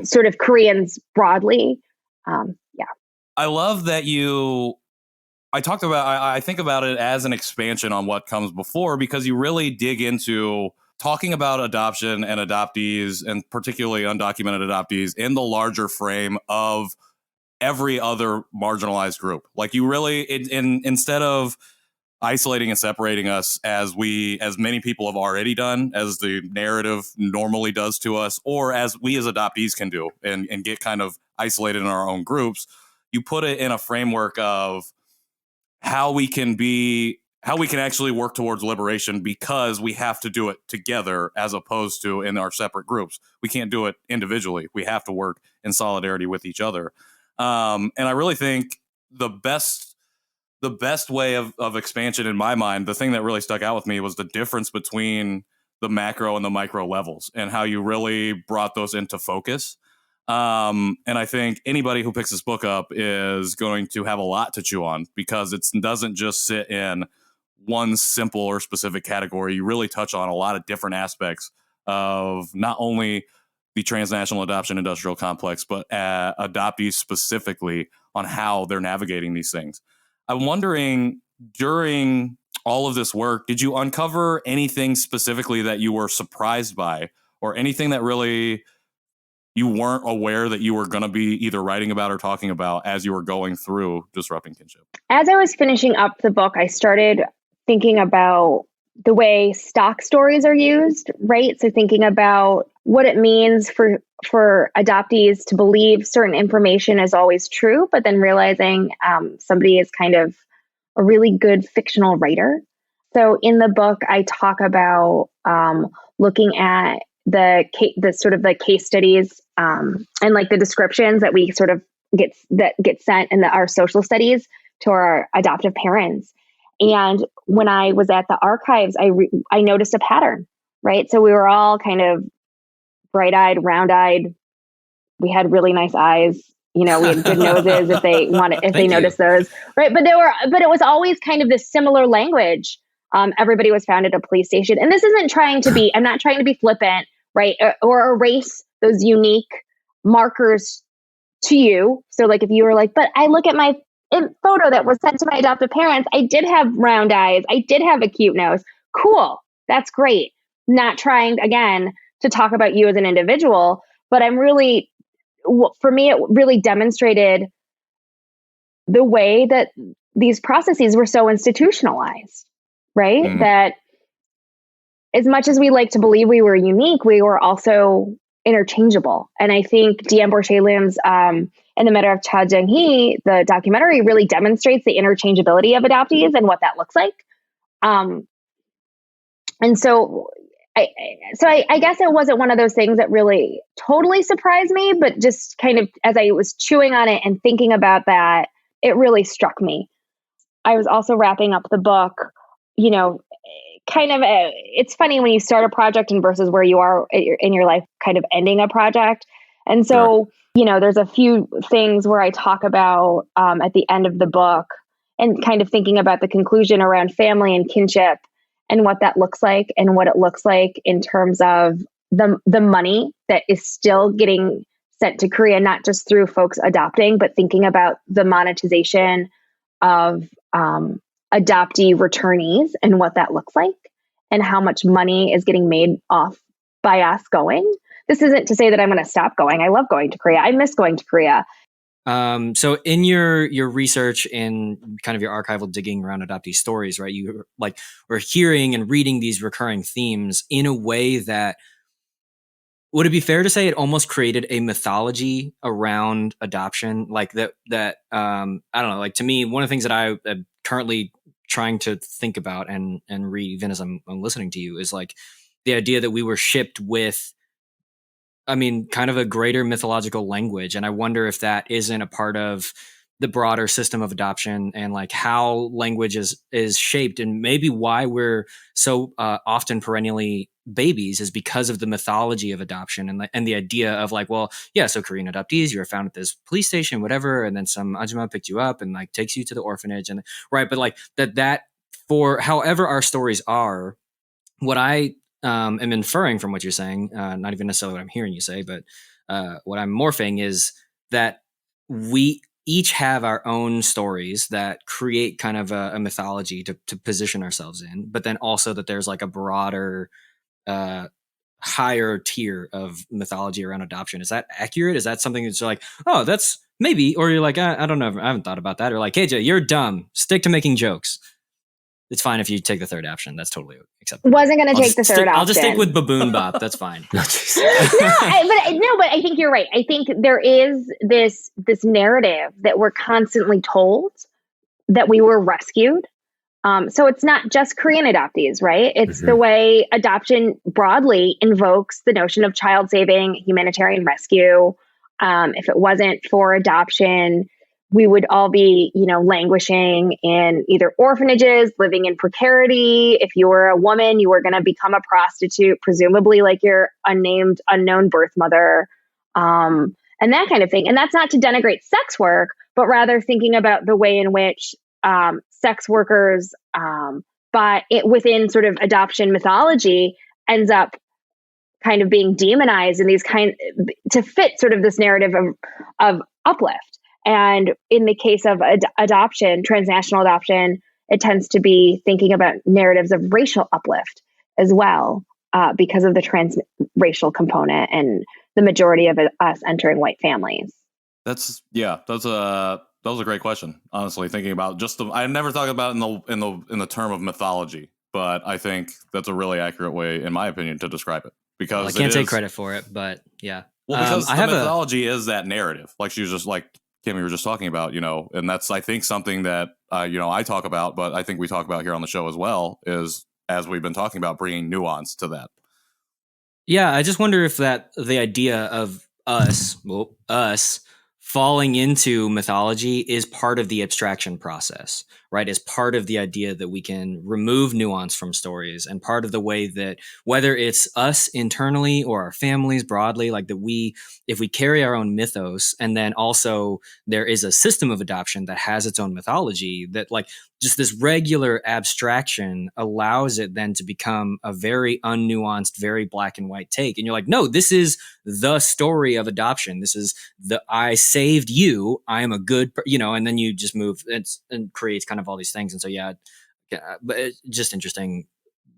sort of Koreans broadly. I love that I think about it as an expansion on what comes before, because you really dig into talking about adoption and adoptees, and particularly undocumented adoptees, in the larger frame of every other marginalized group. Like, you really, instead of isolating and separating us as many people have already done, as the narrative normally does to us, or as we as adoptees can do and get kind of isolated in our own groups, you put it in a framework of how we can actually work towards liberation, because we have to do it together as opposed to in our separate groups. We can't do it individually. We have to work in solidarity with each other. And I really think the best way of expansion in my mind, the thing that really stuck out with me, was the difference between the macro and the micro levels, and how you really brought those into focus. And I think anybody who picks this book up is going to have a lot to chew on, because it doesn't just sit in one simple or specific category. You really touch on a lot of different aspects of not only the transnational adoption industrial complex, but adoptees specifically, on how they're navigating these things. I'm wondering, during all of this work, did you uncover anything specifically that you were surprised by, or anything that really you weren't aware that you were going to be either writing about or talking about as you were going through Disrupting Kinship? As I was finishing up the book, I started thinking about the way stock stories are used, right? So thinking about what it means for adoptees to believe certain information is always true, but then realizing somebody is kind of a really good fictional writer. So in the book, I talk about looking at the sort of the case studies and like the descriptions that we sort of get sent in our social studies to our adoptive parents. And when I was at the archives, I noticed a pattern, right? So we were all kind of bright-eyed, round-eyed. We had really nice eyes. We had good noses if they noticed those, right? But it was always kind of this similar language. Everybody was found at a police station, and this isn't I'm not trying to be flippant, right? Or erase those unique markers to you. So like if you were like, but I look at my photo that was sent to my adoptive parents, I did have round eyes. I did have a cute nose. Cool. That's great. Not trying, again, to talk about you as an individual, but for me, it really demonstrated the way that these processes were so institutionalized, right? Mm-hmm. That as much as we like to believe we were unique, we were also interchangeable. And I think Deanne Borchay-Lim's In the Matter of Cha Jung-hee, the documentary, really demonstrates the interchangeability of adoptees and what that looks like. And so I guess it wasn't one of those things that really totally surprised me, but just kind of as I was chewing on it and thinking about that, it really struck me. I was also wrapping up the book, it's funny when you start a project and versus where you are in your life kind of ending a project. And so, there's a few things where I talk about at the end of the book and kind of thinking about the conclusion around family and kinship and what that looks like and what it looks like in terms of the money that is still getting sent to Korea, not just through folks adopting, but thinking about the monetization of adoptee returnees and what that looks like and how much money is getting made off by us going. This isn't to say that I'm going to stop going. I love going to Korea. I miss going to Korea. So in your research and kind of your archival digging around adoptee stories, right? You like were hearing and reading these recurring themes in a way that, would it be fair to say it almost created a mythology around adoption? Like that I don't know, like to me, one of the things that I am currently trying to think about and read, even as I'm listening to you, is like the idea that we were shipped with, I mean, kind of a greater mythological language. And I wonder if that isn't a part of the broader system of adoption and like how language is shaped, and maybe why we're so often perennially babies is because of the mythology of adoption and the idea of like, well, yeah, so Korean adoptees, you were found at this police station, whatever, and then some ajumma picked you up and like takes you to the orphanage, and right, but like that for however our stories are, what I am inferring from what you're saying, not even necessarily what I'm hearing you say, but what I'm morphing is that we each have our own stories that create kind of a mythology to position ourselves in, but then also that there's like a broader, higher tier of mythology around adoption. Is that accurate? Is that something that's like, oh, that's maybe, or you're like, I don't know, I haven't thought about that, or like, hey, Jay, you're dumb. Stick to making jokes. It's fine if you take the third option. That's totally acceptable. Wasn't going to take the third option. I'll just stick with Baboon Bop. That's fine. But I think you're right. I think there is this narrative that we're constantly told that we were rescued. So it's not just Korean adoptees, right? It's the way adoption broadly invokes the notion of child saving, humanitarian rescue. If it wasn't for adoption, we would all be, languishing in either orphanages, living in precarity. If you were a woman, you were going to become a prostitute, presumably like your unknown birth mother, and that kind of thing. And that's not to denigrate sex work, but rather thinking about the way in which sex workers, but within sort of adoption mythology, ends up kind of being demonized in these to fit sort of this narrative of uplift. And in the case of adoption, transnational adoption, it tends to be thinking about narratives of racial uplift as well, because of the transracial component and the majority of us entering white families. That was a great question. Honestly, thinking about I never thought about it in the term of mythology, but I think that's a really accurate way, in my opinion, to describe it. Because I can't take credit for it, but yeah. Well, because the mythology is that narrative, like she was just like Kim, we were just talking about, and that's, I think, something that, I talk about, but I think we talk about here on the show as well, is, as we've been talking about, bringing nuance to that. Yeah, I just wonder if the idea of us falling into mythology is part of the abstraction process, right? Is part of the idea that we can remove nuance from stories, and part of the way that, whether it's us internally or our families broadly, like that if we carry our own mythos, and then also there is a system of adoption that has its own mythology, that like just this regular abstraction allows it then to become a very unnuanced, very black and white take. And you're like, no, this is the story of adoption. This is I saved you. I am a good, and then you just move and creates kind of all these things. And so, yeah, but it's just interesting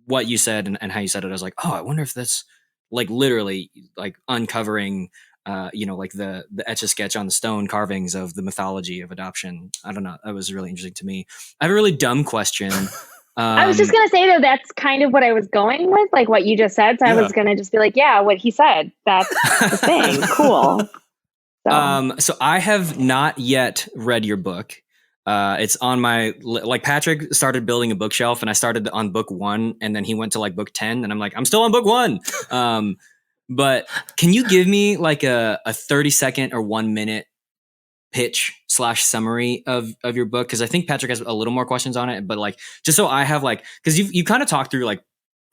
what you said and how you said it. I was like, oh, I wonder if that's like literally like uncovering, like the Etch-a-Sketch on the stone carvings of the mythology of adoption. I don't know. That was really interesting to me. I have a really dumb question. I was just going to say, though, that's kind of what I was going with, like what you just said. So I was going to just be like, yeah, what he said, that's the thing. Cool. So I have not yet read your book. It's on my, like Patrick started building a bookshelf, and I started on book 1, and then he went to like book 10, and I'm like, I'm still on book 1. But can you give me like a 30-second or 1-minute pitch / summary of your book? Because I think Patrick has a little more questions on it, but like, just so I have like, because you kind of talked through like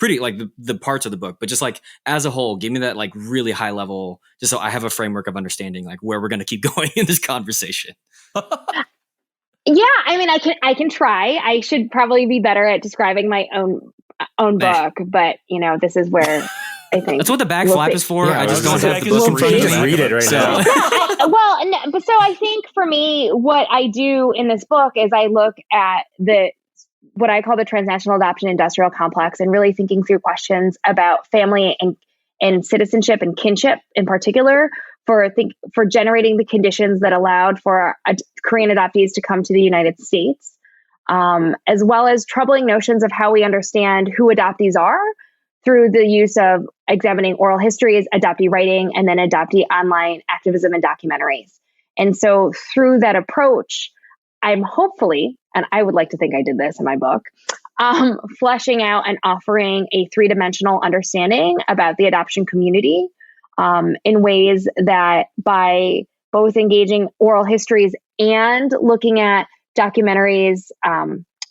pretty like the parts of the book, but just like as a whole, give me that like really high level, just so I have a framework of understanding like where we're going to keep going in this conversation. Yeah, I mean, I can try. I should probably be better at describing my own book, but this is where I think that's what the back flap is for. Yeah, I just I don't was have gonna the say, book in front of just me. read it right now. So I think for me, what I do in this book is I look at what I call the transnational adoption industrial complex, and really thinking through questions about family and citizenship and kinship in particular, for generating the conditions that allowed for Korean adoptees to come to the United States, as well as troubling notions of how we understand who adoptees are through the use of examining oral histories, adoptee writing, and then adoptee online activism and documentaries. And so through that approach, I'm hopefully, and I would like to think I did this in my book, fleshing out and offering a three-dimensional understanding about the adoption community, in ways that by both engaging oral histories and looking at documentaries,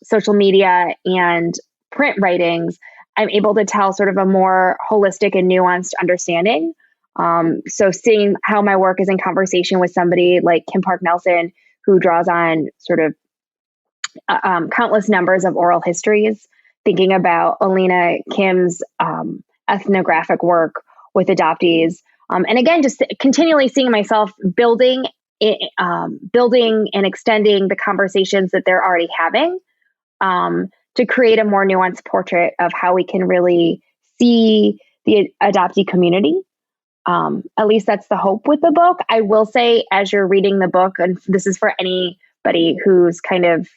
social media, and print writings, I'm able to tell sort of a more holistic and nuanced understanding. So seeing how my work is in conversation with somebody like Kim Park Nelson, who draws on sort of countless numbers of oral histories, thinking about Alina Kim's ethnographic work with adoptees. And again, just continually seeing myself building and extending the conversations that they're already having, to create a more nuanced portrait of how we can really see the adoptee community. At least that's the hope with the book. I will say, as you're reading the book, and this is for anybody who's kind of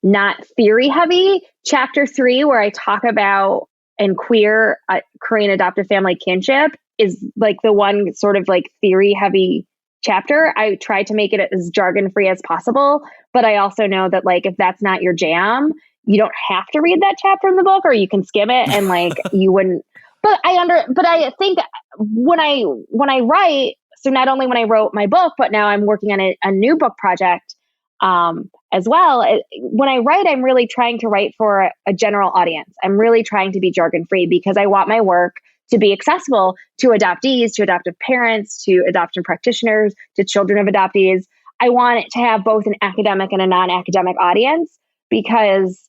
not theory heavy, chapter 3, where I talk about and queer Korean adoptive family kinship, is like the one sort of like theory heavy chapter. I try to make it as jargon free as possible, but I also know that like if that's not your jam, you don't have to read that chapter in the book, or you can skim it and like you wouldn't. But I think when I write, so not only when I wrote my book, but now I'm working on a new book project as well. When I write, I'm really trying to write for a general audience. I'm really trying to be jargon free because I want my work to be accessible to adoptees, to adoptive parents, to adoption practitioners, to children of adoptees. I want it to have both an academic and a non-academic audience, because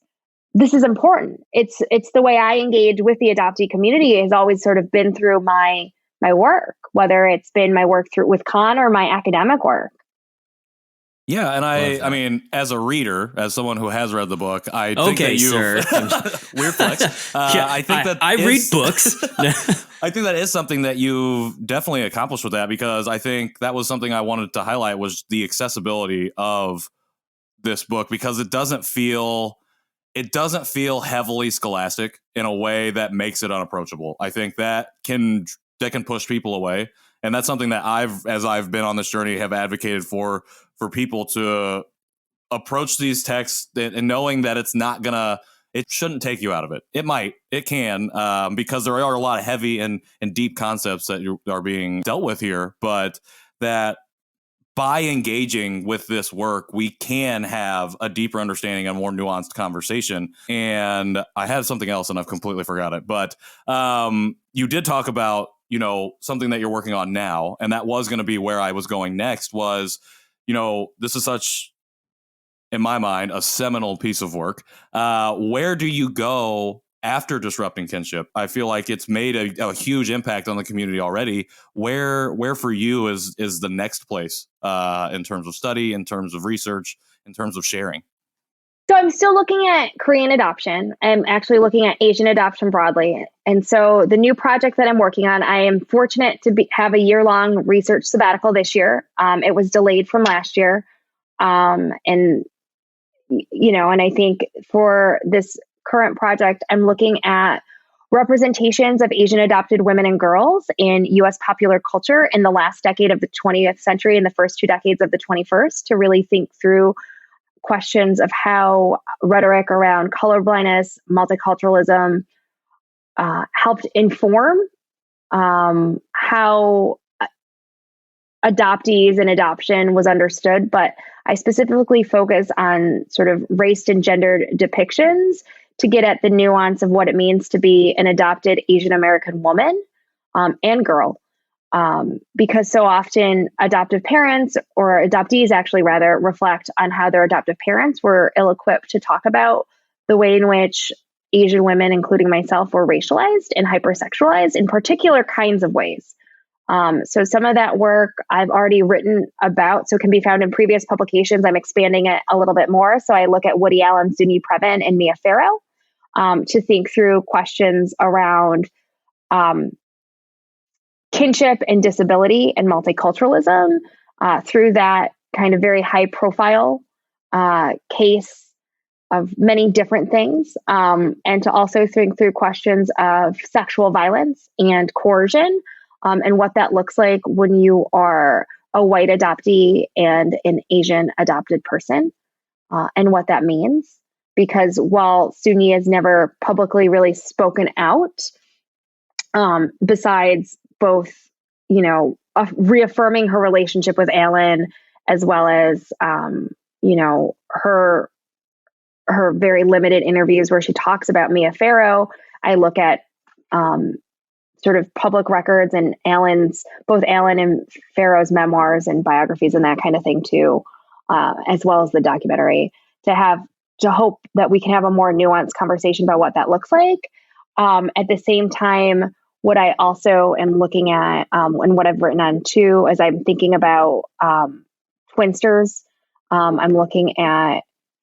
this is important. It's the way I engage with the adoptee community has always sort of been through my work, whether it's been my work with Con or my academic work. Yeah, and I mean, as a reader, as someone who has read the book, I think that you weird flex. I think that I read books. I think that is something that you've definitely accomplished with that, because I think that was something I wanted to highlight, was the accessibility of this book, because it doesn't feel heavily scholastic in a way that makes it unapproachable. I think that can push people away. And that's something that as I've been on this journey, have advocated for people to approach these texts and knowing that it shouldn't take you out of it. It can, because there are a lot of heavy and deep concepts that are being dealt with here, but that by engaging with this work, we can have a deeper understanding and more nuanced conversation. And I had something else and I've completely forgot it, but you did talk about, something that you're working on now. And that was going to be where I was going next, was, this is such, in my mind, a seminal piece of work. Where do you go after disrupting kinship? I feel like it's made a huge impact on the community already. Where for you is the next place in terms of study, in terms of research, in terms of sharing? So I'm still looking at Korean adoption. I'm actually looking at Asian adoption broadly. And so the new project that I'm working on, I am fortunate to have a year-long research sabbatical this year. It was delayed from last year. And I think for this current project, I'm looking at representations of Asian adopted women and girls in U.S. popular culture in the last decade of the 20th century and the first 2 decades of the 21st, to really think through questions of how rhetoric around colorblindness, multiculturalism helped inform how adoptees and adoption was understood. But I specifically focus on sort of race and gendered depictions to get at the nuance of what it means to be an adopted Asian American woman and girl. because so often adoptive parents or adoptees actually rather reflect on how their adoptive parents were ill-equipped to talk about the way in which Asian women, including myself, were racialized and hypersexualized in particular kinds of ways. So some of that work I've already written about, so can be found in previous publications. I'm expanding it a little bit more. So I look at Woody Allen, Soon-Yi Previn, and Mia Farrow to think through questions around kinship and disability and multiculturalism through that kind of very high profile case of many different things, and to also think through questions of sexual violence and coercion, and what that looks like when you are a white adoptee and an Asian adopted person, and what that means. Because while Soon-Yi has never publicly really spoken out, besides both, reaffirming her relationship with Alan, as well as, her very limited interviews where she talks about Mia Farrow. I look at sort of public records and both Alan and Farrow's memoirs and biographies and that kind of thing too, as well as the documentary, to hope that we can have a more nuanced conversation about what that looks like. At the same time, what I also am looking at, and what I've written on too, as I'm thinking about twinsters, I'm looking at,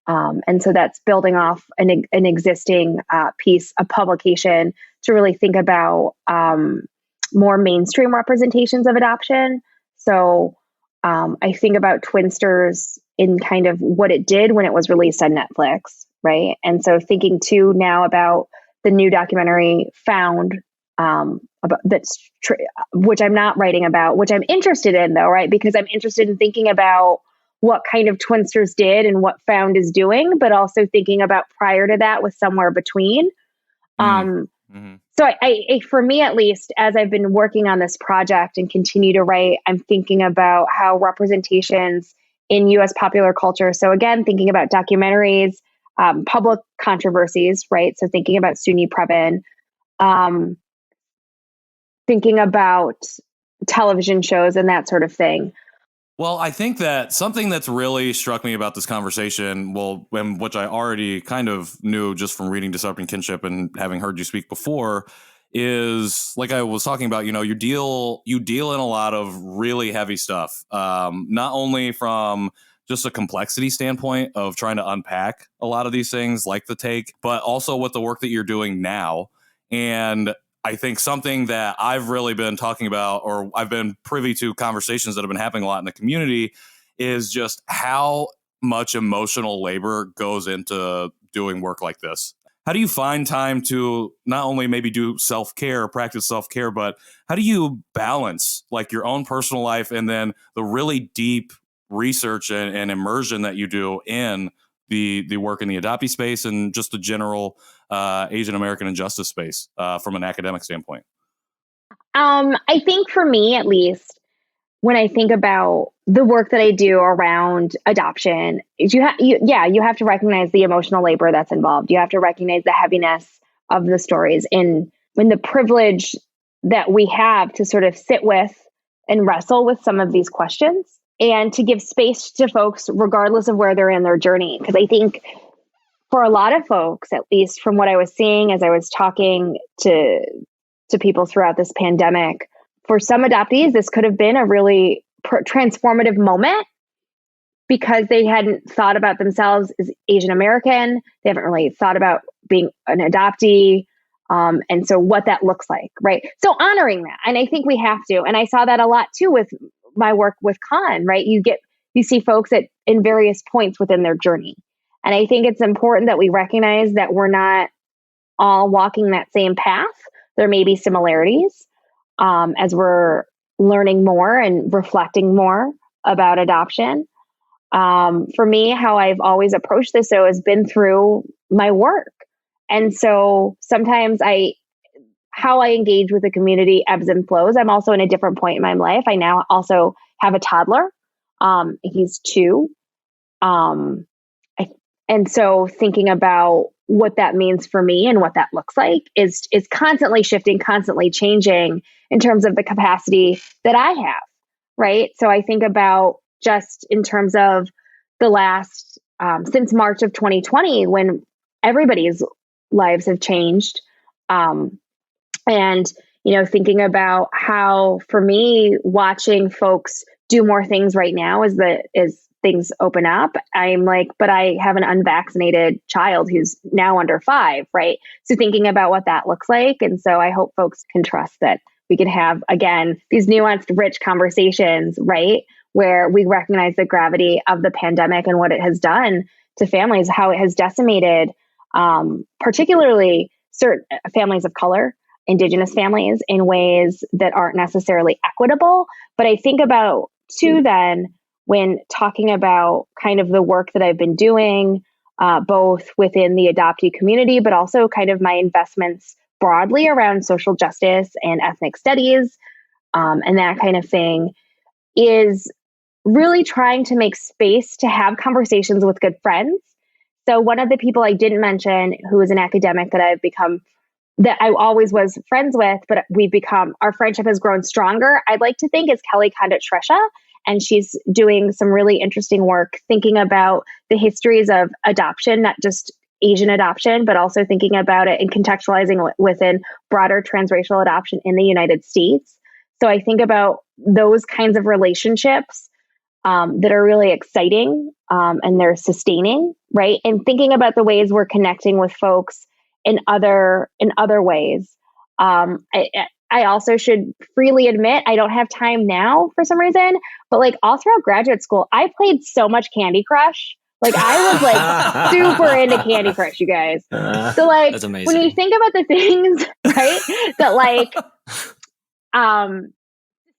and so that's building off an existing piece of publication to really think about more mainstream representations of adoption. So I think about Twinsters in kind of what it did when it was released on Netflix, right? And so thinking too now about the new documentary Found, which I'm not writing about, which I'm interested in though, right? Because I'm interested in thinking about what kind of Twinsters did and what Found is doing, but also thinking about prior to that with Somewhere Between. So I, for me at least, as I've been working on this project and continue to write, I'm thinking about how representations in U.S. popular culture. So again, thinking about documentaries, public controversies, right? So thinking about Soon-Yi Previn, thinking about television shows and that sort of thing. Well, I think that something that's really struck me about this conversation, which I already kind of knew just from reading Disrupting Kinship and having heard you speak before, is like I was talking about, you deal in a lot of really heavy stuff, not only from just a complexity standpoint of trying to unpack a lot of these things like the TAIC, but also with the work that you're doing now. And I think something that I've really been talking about, or I've been privy to conversations that have been happening a lot in the community, is just how much emotional labor goes into doing work like this. How do you find time to not only maybe do self-care, practice self-care, but how do you balance like your own personal life and then the really deep research and immersion that you do in the work in the adoptee space and just the general Asian American injustice space from an academic standpoint? I think for me, at least, when I think about the work that I do around adoption, you have to recognize the emotional labor that's involved. You have to recognize the heaviness of the stories and the privilege that we have to sort of sit with and wrestle with some of these questions and to give space to folks regardless of where they're in their journey. Because I think for a lot of folks, at least from what I was seeing as I was talking to people throughout this pandemic, for some adoptees, this could have been a really transformative moment because they hadn't thought about themselves as Asian American. They haven't really thought about being an adoptee. And so what that looks like, right? So honoring that. And I think we have to. And I saw that a lot too with my work with Khan, right? You see folks in various points within their journey. And I think it's important that we recognize that we're not all walking that same path. There may be similarities as we're learning more and reflecting more about adoption. For me, how I've always approached this though has been through my work. And so sometimes how I engage with the community ebbs and flows. I'm also in a different point in my life. I now also have a toddler. He's 2. And so thinking about what that means for me and what that looks like is constantly shifting, constantly changing in terms of the capacity that I have, right? So I think about just in terms of the last, since March of 2020, when everybody's lives have changed. And, thinking about how, for me, watching folks do more things right now as things open up, I'm like, but I have an unvaccinated child who's now under 5, right? So thinking about what that looks like. And so I hope folks can trust that we can have, again, these nuanced, rich conversations, right? Where we recognize the gravity of the pandemic and what it has done to families, how it has decimated, particularly certain families of color, Indigenous families, in ways that aren't necessarily equitable. But I think about, too, then, when talking about kind of the work that I've been doing, both within the adoptee community, but also kind of my investments broadly around social justice and ethnic studies, and that kind of thing, is really trying to make space to have conversations with good friends. So one of the people I didn't mention, who is an academic that I always was friends with, but our friendship has grown stronger, I'd like to think, is Kelly Condit-Tresha. And she's doing some really interesting work thinking about the histories of adoption, not just Asian adoption, but also thinking about it and contextualizing within broader transracial adoption in the United States. So I think about those kinds of relationships that are really exciting, and they're sustaining, right? And thinking about the ways we're connecting with folks in other ways. I also should freely admit, I don't have time now for some reason, but like all throughout graduate school, I played so much Candy Crush. Like I was like super into Candy Crush, you guys. So like that's amazing. When you think about the things, right, that like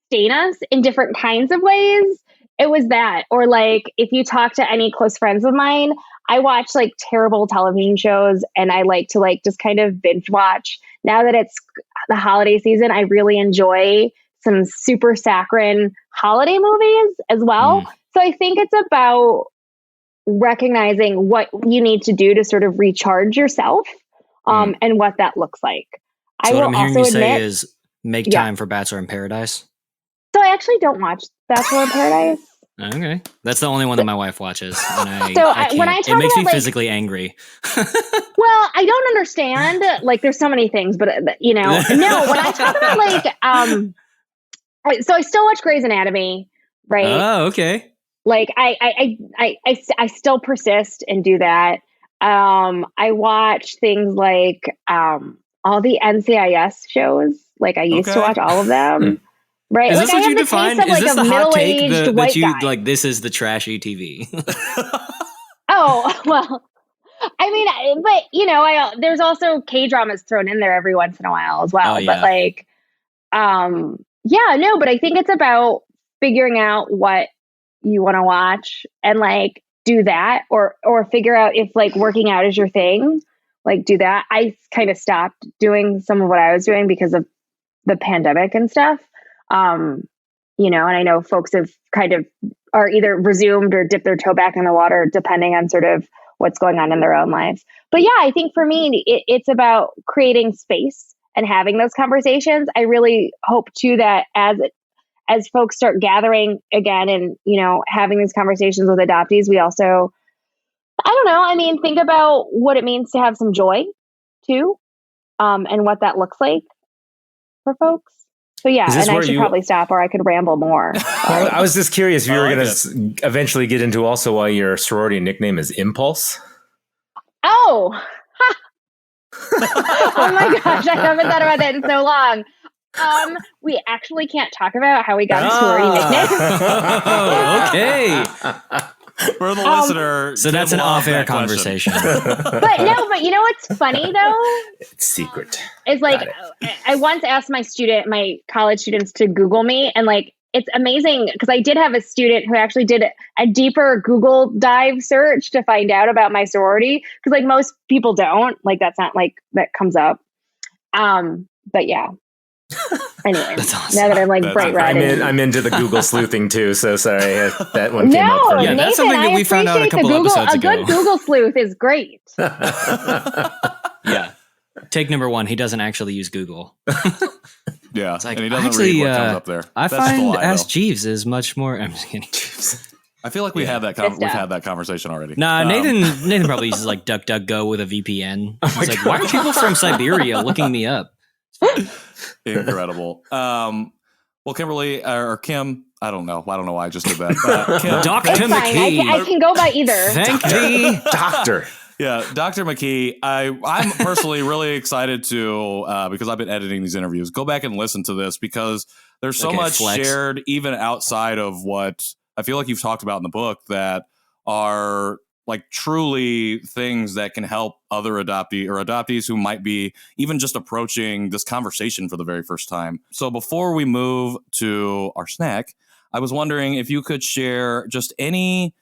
sustain us in different kinds of ways, it was that. Or like if you talk to any close friends of mine, I watch like terrible television shows and I like to like just kind of binge watch. Now that it's the holiday season, I really enjoy some super saccharine holiday movies as well. So I think it's about recognizing what you need to do to sort of recharge yourself, and what that looks like. So I what will I'm hearing also you say admit, is make time for Bachelor in Paradise. so I actually don't watch Bachelor in Paradise. Okay, that's the only one that my wife watches. And when I talk it makes about, me like, physically angry. Well, I don't understand. Like, there's so many things, but no. When I talk about like, so I still watch Grey's Anatomy, right? Oh, okay. Like, I still persist and do that. I watch things like all the NCIS shows. Like, I used to watch all of them. Right. Is like this I what have you the define? taste of Is like this a the hot take middle-aged white that you guy. like? This is the trashy TV. Oh, well, I mean, but there's also K-dramas thrown in there every once in a while as well. Oh, yeah. But like, but I think it's about figuring out what you want to watch and like do that, or figure out if like working out is your thing, like do that. I kind of stopped doing some of what I was doing because of the pandemic and stuff. And I know folks have kind of are either resumed or dipped their toe back in the water, depending on sort of what's going on in their own lives. But yeah, I think for me, it's about creating space and having those conversations. I really hope too that as folks start gathering again and, having these conversations with adoptees, we also, I don't know, I mean, think about what it means to have some joy too, and what that looks like for folks. So yeah, and I should probably stop, or I could ramble more. Well, I was just curious if you were going to eventually get into also why your sorority nickname is Impulse. Oh, oh my gosh, I haven't thought about that in so long. We actually can't talk about how we got a sorority nickname. Okay. For the listener, so that's an off-air conversation. But you know what's funny though? It's secret. Is like I once asked my college students to Google me, and like it's amazing because I did have a student who actually did a deeper Google dive search to find out about my sorority, because like most people don't, like that's not like that comes up. But yeah. Anyway, That's awesome. now that I'm like That's bright red. I'm into the Google sleuthing too. So sorry that one came up No, for me. Yeah, Nathan, that's something that I we found out a appreciate couple the Google. episodes A good ago. Google sleuth is great. Yeah. Take number 1. He doesn't actually use Google. Yeah, It's like, and he doesn't actually, read what comes up there. I That's find the lie, Ask though. Jeeves is much more. I'm just kidding. I feel like we had that we've had that conversation already. Nah, Nathan probably uses like DuckDuckGo with a VPN. He's like, why are people from Siberia looking me up? Incredible. Well, Kimberly or Kim, I don't know why I just did that. Kim, Dr. It's fine. McKee. I can go by either. Thank thee. Doctor. Yeah, Dr. McKee, I'm personally really excited to, because I've been editing these interviews, go back and listen to this because there's so Okay, much flex. shared even outside of what I feel like you've talked about in the book that are like truly things that can help other adoptees who might be even just approaching this conversation for the very first time. So before we move to our snack, I was wondering if you could share just any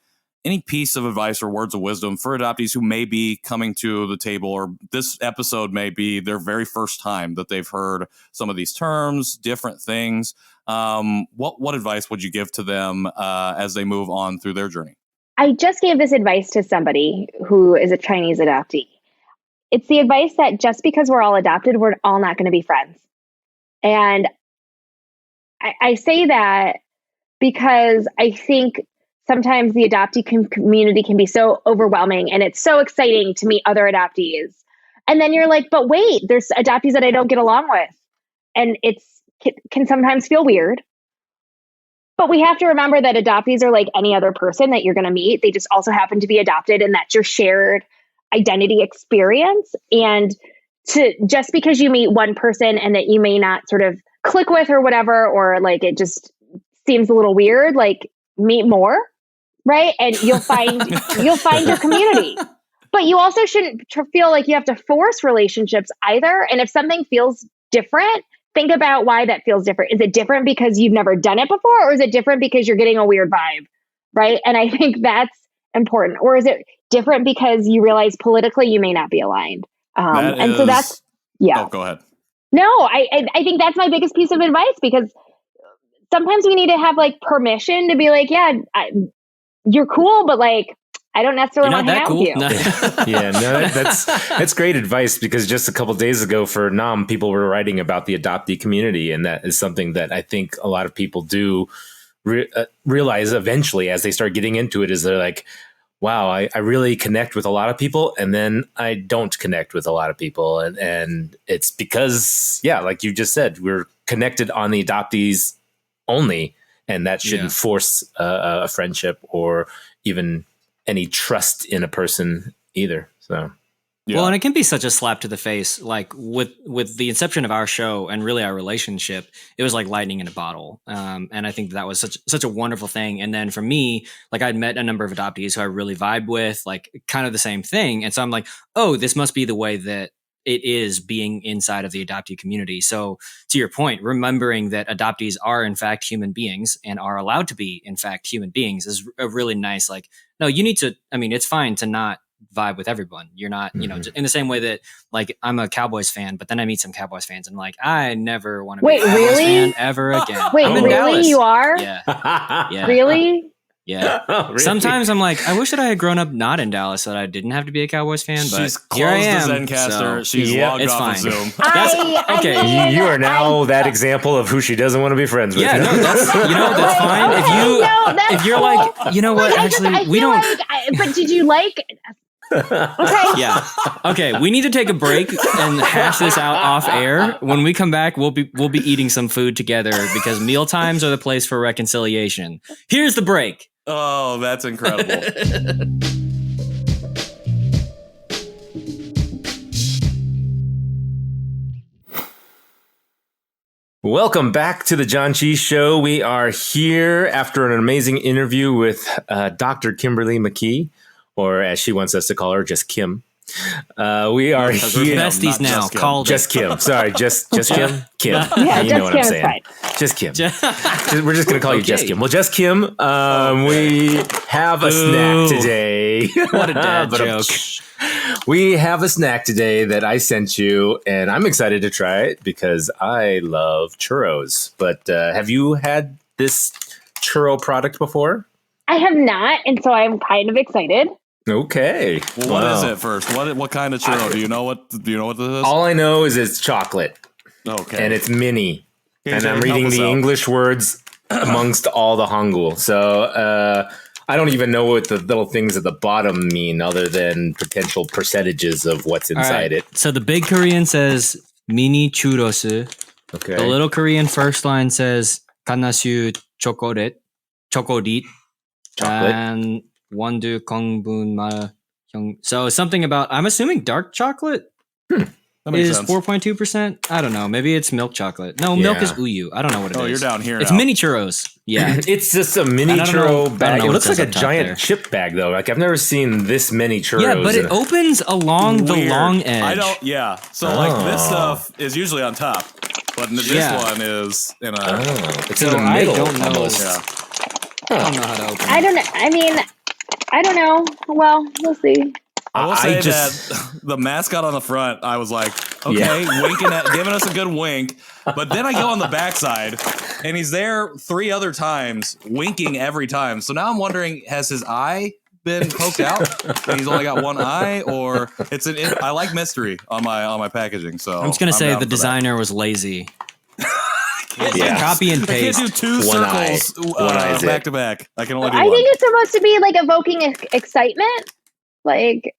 piece of advice or words of wisdom for adoptees who may be coming to the table, or this episode may be their very first time that they've heard some of these terms, different things. What advice would you give to them as they move on through their journey? I just gave this advice to somebody who is a Chinese adoptee. It's the advice that just because we're all adopted, we're all not going to be friends. And I say that because I think sometimes the adoptee community can be so overwhelming and it's so exciting to meet other adoptees. And then you're like, but wait, there's adoptees that I don't get along with. And it can sometimes feel weird. But we have to remember that adoptees are like any other person that you're going to meet. They just also happen to be adopted, and that's your shared identity experience. And just because you meet one person and that you may not sort of click with or whatever, or like it just seems a little weird, like meet more, right? And you'll find your community. But you also shouldn't feel like you have to force relationships either. And if something feels different, think about why that feels different. Is it different because you've never done it before, or is it different because you're getting a weird vibe, right? And I think that's important. Or is it different because you realize politically you may not be aligned? So that's, yeah. Oh, go ahead. No, I think that's my biggest piece of advice, because sometimes we need to have like permission to be like, yeah, you're cool, but like, I don't necessarily want to hang out with you. No. Yeah, no, that's great advice, because just a couple of days ago for NAM, people were writing about the adoptee community, and that is something that I think a lot of people do realize eventually as they start getting into it, is they're like, wow, I really connect with a lot of people, and then I don't connect with a lot of people. And it's because, yeah, like you just said, we're connected on the adoptees only, and that shouldn't force a friendship or even any trust in a person either. So, Yeah. Well, and it can be such a slap to the face. Like with the inception of our show and really our relationship, it was like lightning in a bottle. And I think that was such a wonderful thing. And then for me, like I'd met a number of adoptees who I really vibe with, like kind of the same thing. And so I'm like, oh, this must be the way that it is being inside of the adoptee community. So to your point, remembering that adoptees are in fact human beings and are allowed to be in fact human beings is a really nice, like, no, you need to, I mean, it's fine to not vibe with everyone. You're not, you know, in the same way that like I'm a Cowboys fan, but then I meet some Cowboys fans and like, I never want to be a Cowboys fan ever again. Wait, I'm in really? Dallas. You are? Yeah. Really? Yeah. Oh, really? Sometimes I'm like, I wish that I had grown up not in Dallas, so that I didn't have to be a Cowboys fan. But She's here I closed am. the Zencaster. So, She's Yeah, logged it's off of fine. Zoom. okay. You are now that example of who she doesn't want to be friends with. Yeah, no, that's fine. Okay, if you're like, you know what, Like, actually, I we feel don't. like but did you like? Okay. Yeah. Okay. We need to take a break and hash this out off air. When we come back, we'll be eating some food together because meal times are the place for reconciliation. Here's the break. Oh, that's incredible. Welcome back to the Janchi Show. We are here after an amazing interview with Dr. Kimberly McKee, or as she wants us to call her, just Kim. We are Because we're here. besties now. just Kim. Called Just Kim. Sorry, just Kim. Kim. Yeah, you just know what Kim I'm is saying. fine. Just Kim. it. We're just going to call you Just Okay. Kim. Well, Just Kim, we have a snack today. What a dad But, joke. We have a snack today that I sent you, and I'm excited to try it because I love churros. But have you had this churro product before? I have not, and so I'm kind of excited. Okay. Well, what is it first? What kind of churro? Do you know what this is? All I know is it's chocolate. Okay. And it's mini. Okay, and Jay, I'm reading help us the out. English words amongst all the Hangul. So I don't even know what the little things at the bottom mean other than potential percentages of what's inside it. So the big Korean says mini churros. Okay. The little Korean first line says ganasu chocolate. Chocolate. And wondu kongbun ma hyung. So something about, I'm assuming dark chocolate That makes is sense. 4.2%. I don't know. Maybe it's milk chocolate. No, milk Yeah. is uyu. I don't know what it is. Oh, you're down here It's now. mini churros. Yeah. It's just a mini I don't know- I churro don't bag. know It what looks it like says a up top giant there. chip bag, though. Like, I've never seen this many churros. Yeah, but it opens along the Weird. long edge. I don't. Yeah. So like this Oh. stuff is usually on top, but this Yeah. one is in a. Oh, it's So in the I middle don't know. almost. Yeah. I don't know how to open it. I don't know. I mean, I don't know. Well, we'll see. I will I say just- that the mascot on the front, I was like, okay, Yeah. winking at, giving us a good wink. But then I go on the backside, and he's there 3 other times, winking every time. So now I'm wondering, has his eye been poked out? And he's only got one eye, or it's an? I like mystery on my packaging. So I'm just gonna say down the for that. designer was lazy. Yeah. Copy and I can't paste. do 2 One eye. circles One eye is it. back to back. I can only do I one. think it's supposed to be like evoking excitement. Like,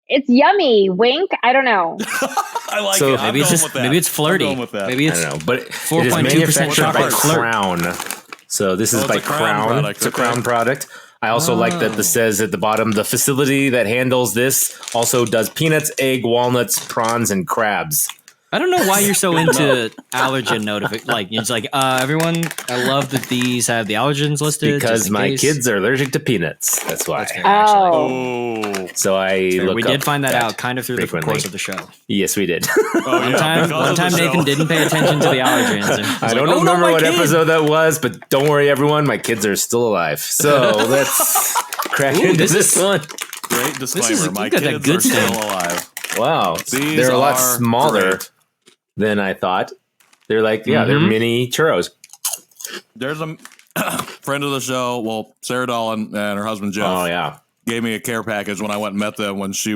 it's yummy. Wink. I don't know. I like So it. I'm Maybe it's going just with that. maybe it's flirty. I'm going with that. Maybe I it's don't know, but it is 4.2% manufactured by chocolate flirt. Crown. So this is it's by a Crown Crown. product, It's a okay. Crown product. I also like that this says at the bottom, the facility that handles this also does peanuts, egg, walnuts, prawns, and crabs. I don't know why you're so into allergen notification. Like it's like everyone. I love that these have the allergens listed Because just in my case. kids are allergic to peanuts. That's why. That's fair, actually. Oh. So I Fair. look We up did find that out kind of through the frequently. course of the show. Yes, we did. Oh, One yeah, time, because of the Nathan show. didn't pay attention to the allergens. and was I like, don't "Oh, no, remember my what kid." episode that was, but don't worry, everyone. My kids are still alive. So let's crack Ooh, into this this is- one. Great disclaimer. My you got that kids good are still stuff. alive. Wow. These They're a lot are smaller great. than I thought. They're like, they're mini churros. There's a friend of the show, well, Sarah Dolan and her husband Jeff, Oh, yeah. gave me a care package when I went and met them when they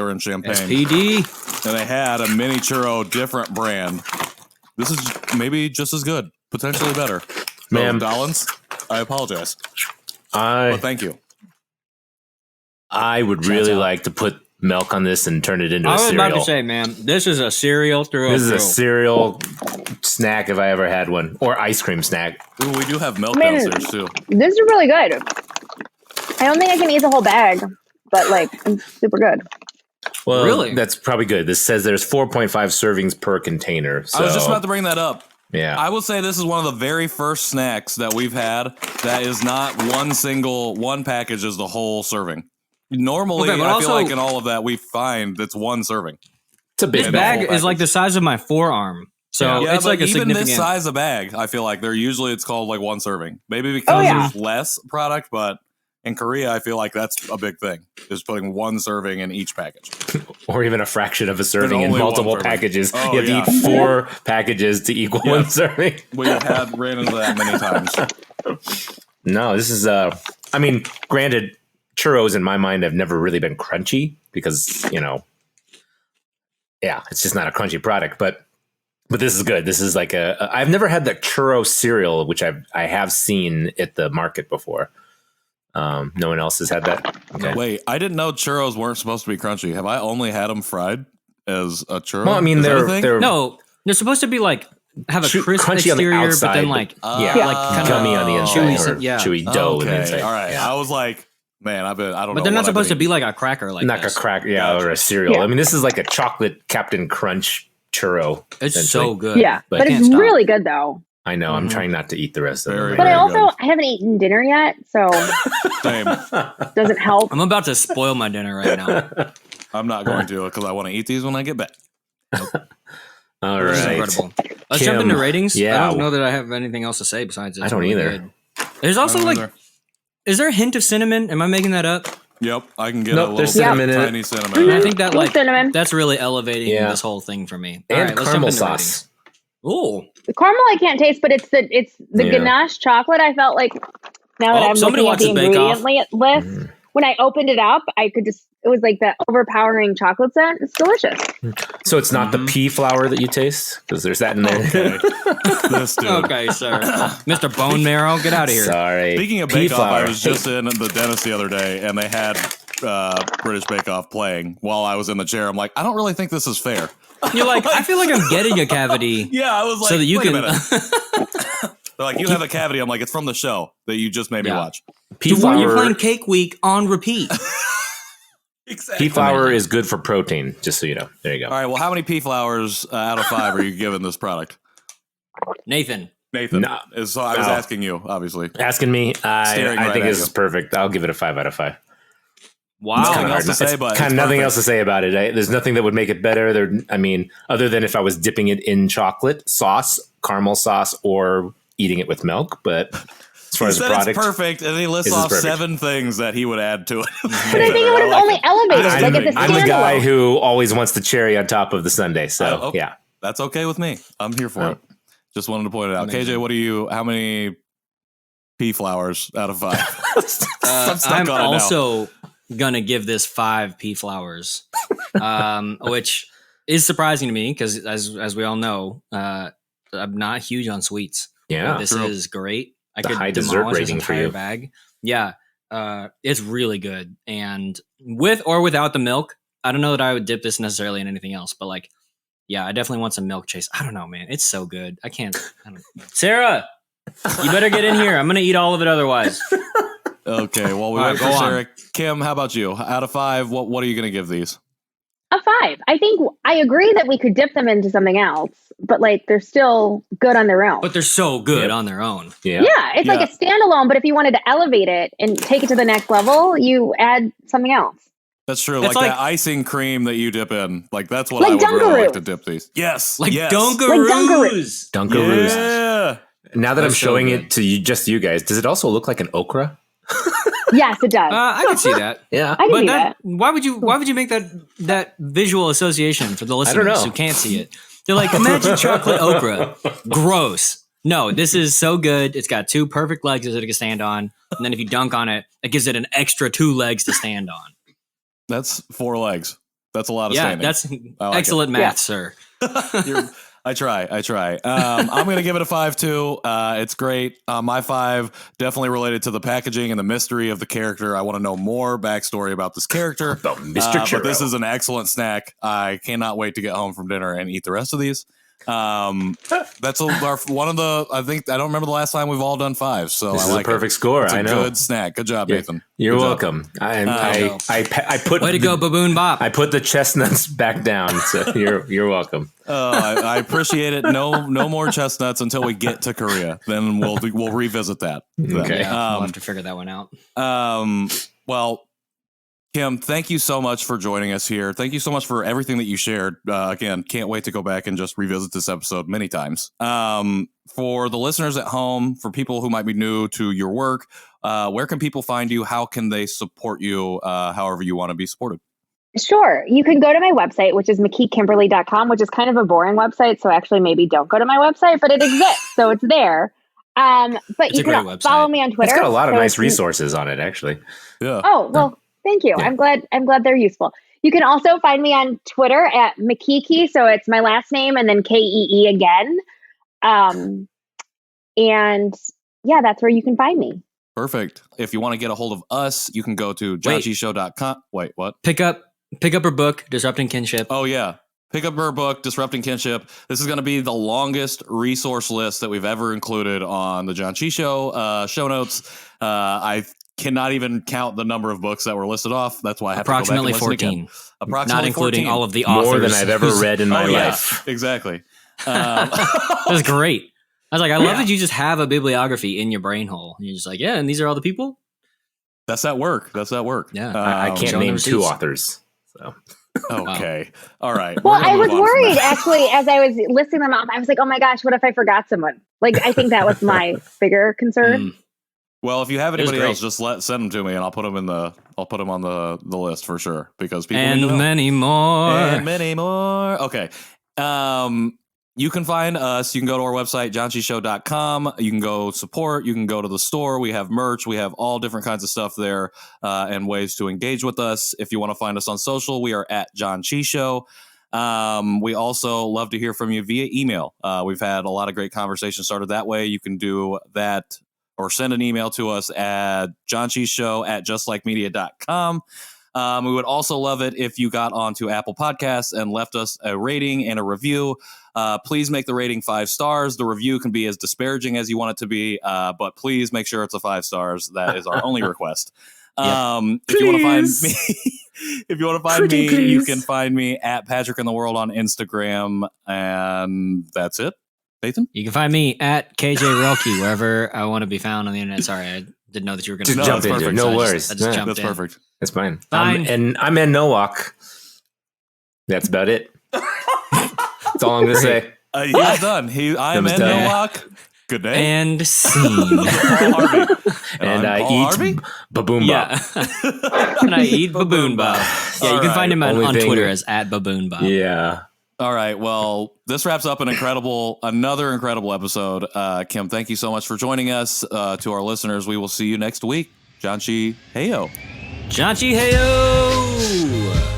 were in Champaign. SPD. And they had a mini churro, different brand. This is maybe just as good, potentially better. So, Ma'am. Dollins, I apologize, but I thank you. would really like to put milk on this and turn it into I a was cereal. about to say, man, this is a cereal through This is a a cereal snack if I ever had one, or ice cream snack. Ooh, we do have milk Man. downstairs too. This is really good. I don't think I can eat the whole bag, but like, it's super good. Well, Really? that's probably good. This says there's 4.5 servings per container. So, I was just about to bring that up. yeah. I will say this is one of the very first snacks that we've had that is not one package is the whole serving. Normally, Okay, but I also- feel like in all of that we find it's one serving. It's a big This the bag whole is like the size of my forearm. So Yeah, it's but like a even significant. this size of bag, I feel like it's called like one serving. Maybe because Oh, yeah. there's less product, but in Korea, I feel like that's a big thing. Is putting one serving in each package. Or even a fraction of a serving in only one multiple serving. packages. Oh, you have yeah. to eat 4 packages to equal Yeah. one serving. We have ran into that many times. No, this is I mean, granted, churros in my mind have never really been crunchy because, it's just not a crunchy product, but this is good. This is like I've never had the churro cereal, which I have seen at the market before. No one else has had that. Okay. Wait, I didn't know churros weren't supposed to be crunchy. Have I only had them fried as a churro? Well, I mean, Is that a they're thing? No, they're supposed to be like have a crisp crunchy on the exterior, but outside, then like yeah, like kinda gummy on the inside, chewy, or yeah. chewy dough on the Okay, inside. all right. Yeah. I was like, man, I don't know. but they're not what I've supposed to been be like a cracker like Not this. a crack, Gotcha. or a cereal. Yeah. I mean, this is like a chocolate Captain Crunch churro. It's essentially. so good. Yeah, but but can't it's stop. really good though. I know. I'm Mhm. trying not to eat the rest of Very them. But I good. also I haven't eaten dinner yet, so Same. doesn't help. I'm about to spoil my dinner right now. I'm not going to because I want to eat these when I get back. All This is right. incredible. Let's Kim, jump into ratings. yeah. I don't know that I have anything else to say besides it's I don't really either. good. There's also I don't like, either. is there a hint of cinnamon? Am I making that up? Yep, I can get Nope, a little there's bit cinnamon in it. tiny cinnamon. And I think that With cinnamon. that's really elevating Yeah. this whole thing for me. All And right, let's caramel jump into sauce. Ooh. The caramel I can't taste, but it's the Yeah. ganache chocolate. I felt like now that Oh, I'm somebody looking at the watches Bake Off. ingredient list, Mm. when I opened it up, I could just it was like the overpowering chocolate scent. It's delicious. So it's not the pea flour that you taste? Because there's that in there. Okay. This dude. Okay, sir. Mr. Bone Marrow, get out of here. Sorry. Speaking of Pea Bake Off, flour. I was just in the dentist the other day, and they had British Bake Off playing while I was in the chair. I'm like, I don't really think this is fair. You're like, I feel like I'm getting a cavity. Yeah, I was like, So that you wait a can. minute. They're like, you have a cavity. I'm like, it's from the show that you just made me Yeah. watch. Pea Dude, why are you flour, playing Cake Week on repeat? Exactly. pea flour is good for protein, just so you know. There you All go. right, well, how many pea flours out of 5 are you giving this product? Nathan. Nathan. No. So I was No. asking you, obviously. Asking me, Staring I right think at this you. is perfect. I'll give it a 5 out of 5. Wow. Nothing Kinda else hard. to say, It's but kind it's of nothing perfect. else to say about it. There's nothing that would make it better. Other than if I was dipping it in chocolate sauce, caramel sauce, or eating it with milk. But as far He as the said product, it's perfect, and he lists This is off perfect. 7 things that he would add to it. But I think it would have only elevated, I'm, like at the I'm the guy standalone. who always wants the cherry on top of the sundae. So Okay. yeah, That's okay with me. I'm here for Oh. it. Just wanted to point it out. Amazing. KJ, how many pea flours out of 5? I'm stuck I'm on it now. also gonna give this 5 pea flowers, which is surprising to me because, as we all know, I'm not huge on sweets. yeah. But this true. is great. I The could high dessert demolish this rating for entire you. bag. Yeah, it's really good, and with or without the milk, I don't know that I would dip this necessarily in anything else, but like, yeah, I definitely want some milk chase. I don't know, man. It's so good. I don't Sarah, you better get in here. I'm gonna eat all of it otherwise. Okay, well, we All went right, for go on. Sarah. Kim, how about you? Out of 5, what are you going to give these? A 5. I think I agree that we could dip them into something else, but like they're still good on their own. But they're so good Yep. on their own. Yeah. Yeah, it's like a standalone, but if you wanted to elevate it and take it to the next level, you add something else. That's true. It's Like like- that icing cream that you dip in. Like, that's what Like I would really Dunkaroos. like to dip these. Yes. Like yes. Dunkaroos. Dunkaroos. Yeah. Now that I'm That's so showing good. it to you guys, does it also look like an okra? Yes, it does. I can see that. Yeah. I can But see that. why would you make that visual association for the don't listeners know. who can't see it? They're like, imagine chocolate okra. Gross. No, this is so good. It's got 2 perfect legs that it can stand on, and then if you dunk on it, it gives it an extra 2 legs to stand on. That's 4 legs. That's a lot of Yeah, standing. that's I like excellent math, Yeah. sir. I try. I'm going to give it a 5 too. It's great. My 5 definitely related to the packaging and the mystery of the character. I want to know more backstory about this character. About Mr. But this Churro. is an excellent snack. I cannot wait to get home from dinner and eat the rest of these. That's one of the. I don't remember the last time we've all done 5. So This I is like a perfect it. score. It's a I know. good snack. Good job, Yeah. Nathan. You're Good job. welcome. I go. put Way to go, Baboon Bop. I put the chestnuts back down. So you're welcome. I appreciate it. No more chestnuts until we get to Korea. Then we'll revisit that. Okay. Yeah, we'll have to figure that one out. Well, Kim, thank you so much for joining us here. Thank you so much for everything that you shared. Again, can't wait to go back and just revisit this episode many times. For the listeners at home, for people who might be new to your work, where can people find you? How can they support you however you want to be supported? Sure. You can go to my website, which is McKeeKimberly.com, which is kind of a boring website. So actually, maybe don't go to my website, but it exists. So it's there. But It's you a great can website. follow me on Twitter. It's got a lot of So nice it's- resources on it, actually. Yeah. Oh, well, thank you. Yeah. I'm glad they're useful. You can also find me on Twitter at McKee. So it's my last name and then KEE again. And yeah, that's where you can find me. Perfect. If you want to get a hold of us, you can go to janchishow.com. Wait, what? Pick up her book, Disrupting Kinship. Oh, yeah. Pick up her book, Disrupting Kinship. This is going to be the longest resource list that we've ever included on the Janchi Show show notes. I cannot even count the number of books that were listed off. That's why I have Approximately to go back and listen 14. again. Approximately Not including 14. all of the authors. More than I've ever read in my Oh, yeah. life. Exactly. That's great. I was like, I love Yeah. that you just have a bibliography in your brain hole. You're just like, yeah, and these are all the people. That's that work. Yeah. I can't showing name the 2 receipts. authors. So Okay. All right. Well, We're gonna I was move on from worried that. actually as I was listing them off. I was like, oh my gosh, what if I forgot someone? Like, I think that was my bigger concern. Well, if you have It was anybody else, great. just send them to me, and I'll put them on the list for sure because people need to And know. many more. And many more. Okay. You can find us. You can go to our website, janchishow.com. You can go support. You can go to the store. We have merch. We have all different kinds of stuff there and ways to engage with us. If you want to find us on social, we are at Janchi Show. We also love to hear from you via email. We've had a lot of great conversations started that way. You can do that or send an email to us at janchishow@justlikemedia.com. We would also love it if you got onto Apple Podcasts and left us a rating and a review. Please make the rating 5 stars. The review can be as disparaging as you want it to be, but please make sure it's a 5 stars. That is our only request. If you want to find me, you can find me at Patrick in the World on Instagram, and that's it. Nathan? You can find me at KJ Relke wherever I want to be found on the internet. Sorry, I didn't know that you were going to Just jump into it. No worries. I just jumped That's in. perfect. That's fine. Fine. And I'm in Nowak. That's about it. That's all I'm going to say. He was done. I'm in done. Milwaukee. Good day. And scene. Paul Harvey. And I Paul eat Harvey? baboon Yeah. And I eat Baboon Bob. Yeah, you can find him Only on thing- Twitter as @Baboon Bob. Yeah. All right. Well, this wraps up another incredible episode. Kim, thank you so much for joining us. To our listeners, we will see you next week. Janchi, heyo. Janchi Heyo!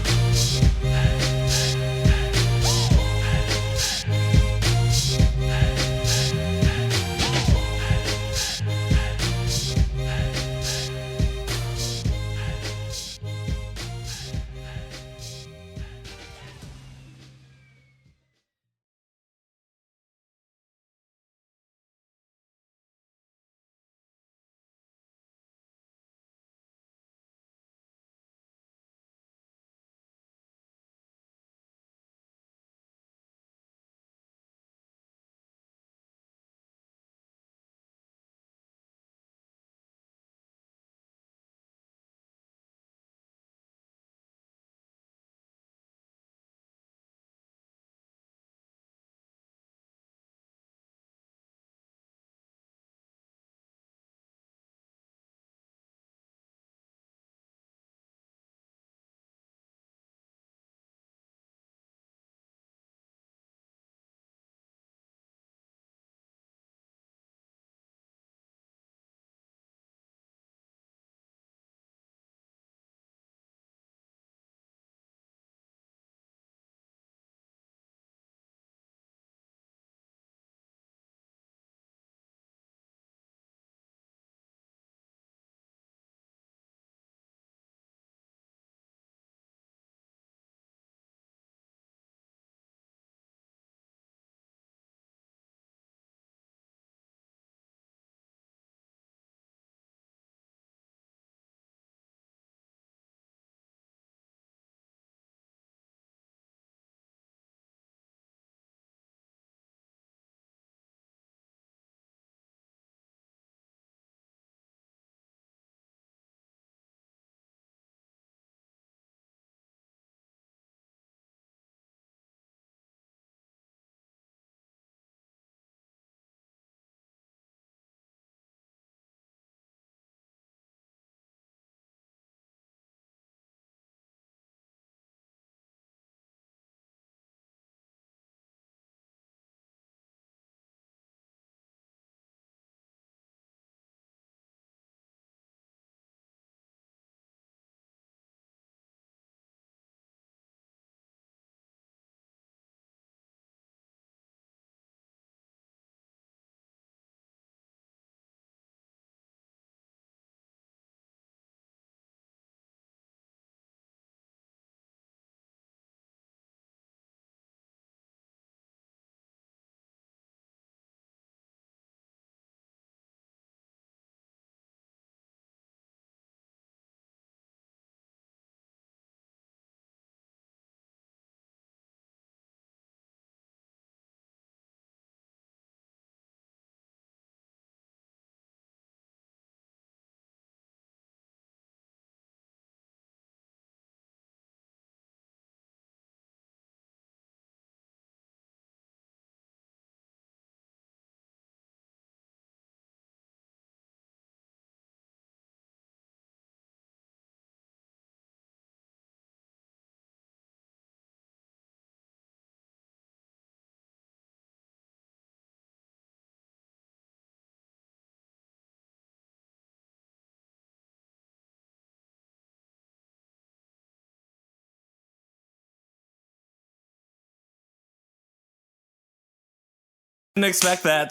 didn't expect that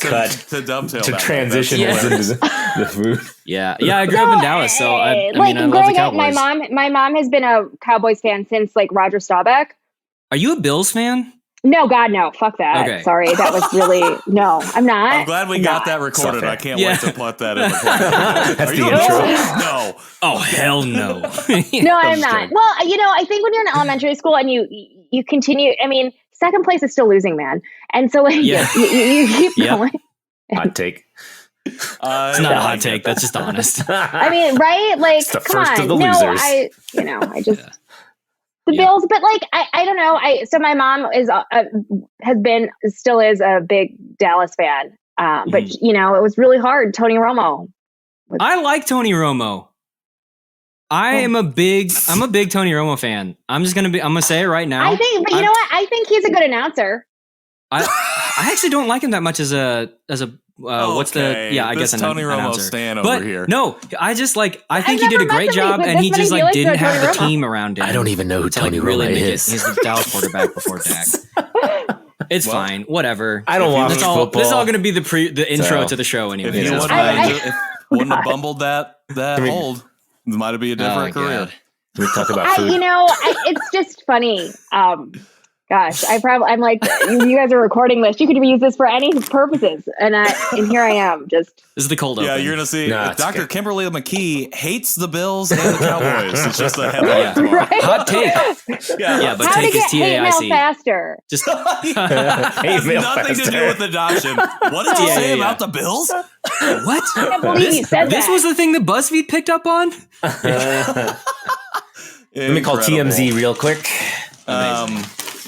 to dovetail to that transition way. into the food. Yeah, I grew up in Dallas, so I like mean, I love the growing up, Cowboys. my mom has been a Cowboys fan since like Roger Staubach. Are you a Bills fan? No, God, no. Fuck that. Okay. Sorry, that was really no. I'm not. I'm glad we got that recorded. fair. I can't wait to put that in the That's Are the you intro. No. Oh hell no! No, I'm not. kidding. Well, I think when you're in elementary school and you continue, I mean, second place is still losing, man. And so like, Yeah. you keep Yep. going. Hot take. It's not a hot take. That's just honest. I mean, right? Like, It's the come first on. of the No, losers. I just Yeah. the Yeah. Bills, but like, I don't know. So my mom still is a big Dallas fan. But it was really hard. Tony Romo. I like Tony Romo. I'm a big Tony Romo fan. I'm gonna say it right now. I think, but you know what? I think he's a good announcer. I actually don't like him that much as a what's the I guess an Tony Romo announcer. stan But over here. no, I just like I think I've he did a never met great somebody job, with and this he many just like feelings didn't for have Tony the Romo. team around him. I don't even know who to, like, Tony really Romo make it. is. He's the Dallas quarterback before Dak. It's fine, whatever. I don't watch This is all football. going to be the intro So, to the show If anyway. you That's wouldn't fine. have bumbled that hold, it might have been a different career. God. Can we talk about food? It's just funny. Gosh, I'm like, you guys are recording this. You could use this for any purposes, and here I am. Just This is the cold open. Yeah, you're gonna see Nah, it's Dr. okay. Kimberly McKee hates the Bills and the Cowboys. It's just a headline tomorrow. right? Hot take. Yeah, but How to take is get hate mail TAIC. faster? Just Has Nothing to do with adoption. What did you say about the Bills? what? I can't believe you said This that. was the thing that BuzzFeed picked up on. Let me call TMZ real quick.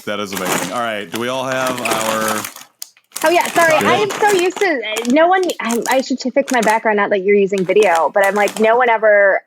That is amazing. All right, do we all have our? Oh yeah, sorry. I am so used to no one. I should fix my background. Not that you're using video, but I'm like no one ever.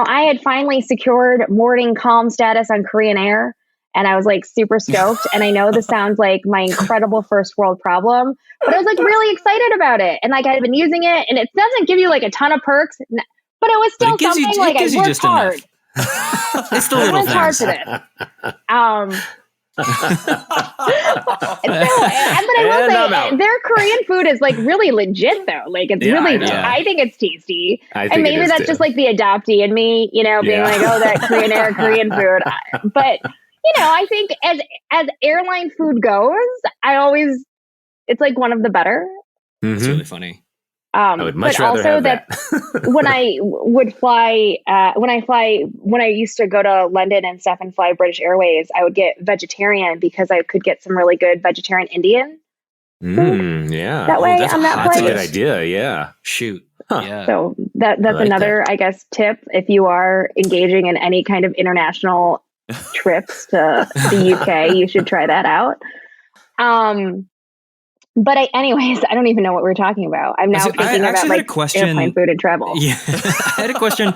I had finally secured morning calm status on Korean Air, and I was like super stoked. And I know this sounds like my incredible first world problem, but I was like really excited about it. And like I've been using it, and it doesn't give you like a ton of perks, but it was still something like I worked hard. It's the I little worked hard for things. this. But I will say their Korean food is like really legit though. Like it's really, I think it's tasty. And maybe that's just like the adoptee in me, being like, oh, that Korean Air Korean food. But I think as airline food goes, it's like one of the better. It's really funny. I would much rather have that. when I would fly, when I used to go to London and stuff and fly British Airways, I would get vegetarian because I could get some really good vegetarian Indian. Yeah. That way on that That's flight. a good idea. Yeah. Shoot. Huh. Yeah. So that's like another, I guess, tip if you are engaging in any kind of international trips to the UK, you should try that out. But anyways, I don't even know what we were talking about. I'm now thinking about like had a question. airplane food and travel. Yeah, I had a question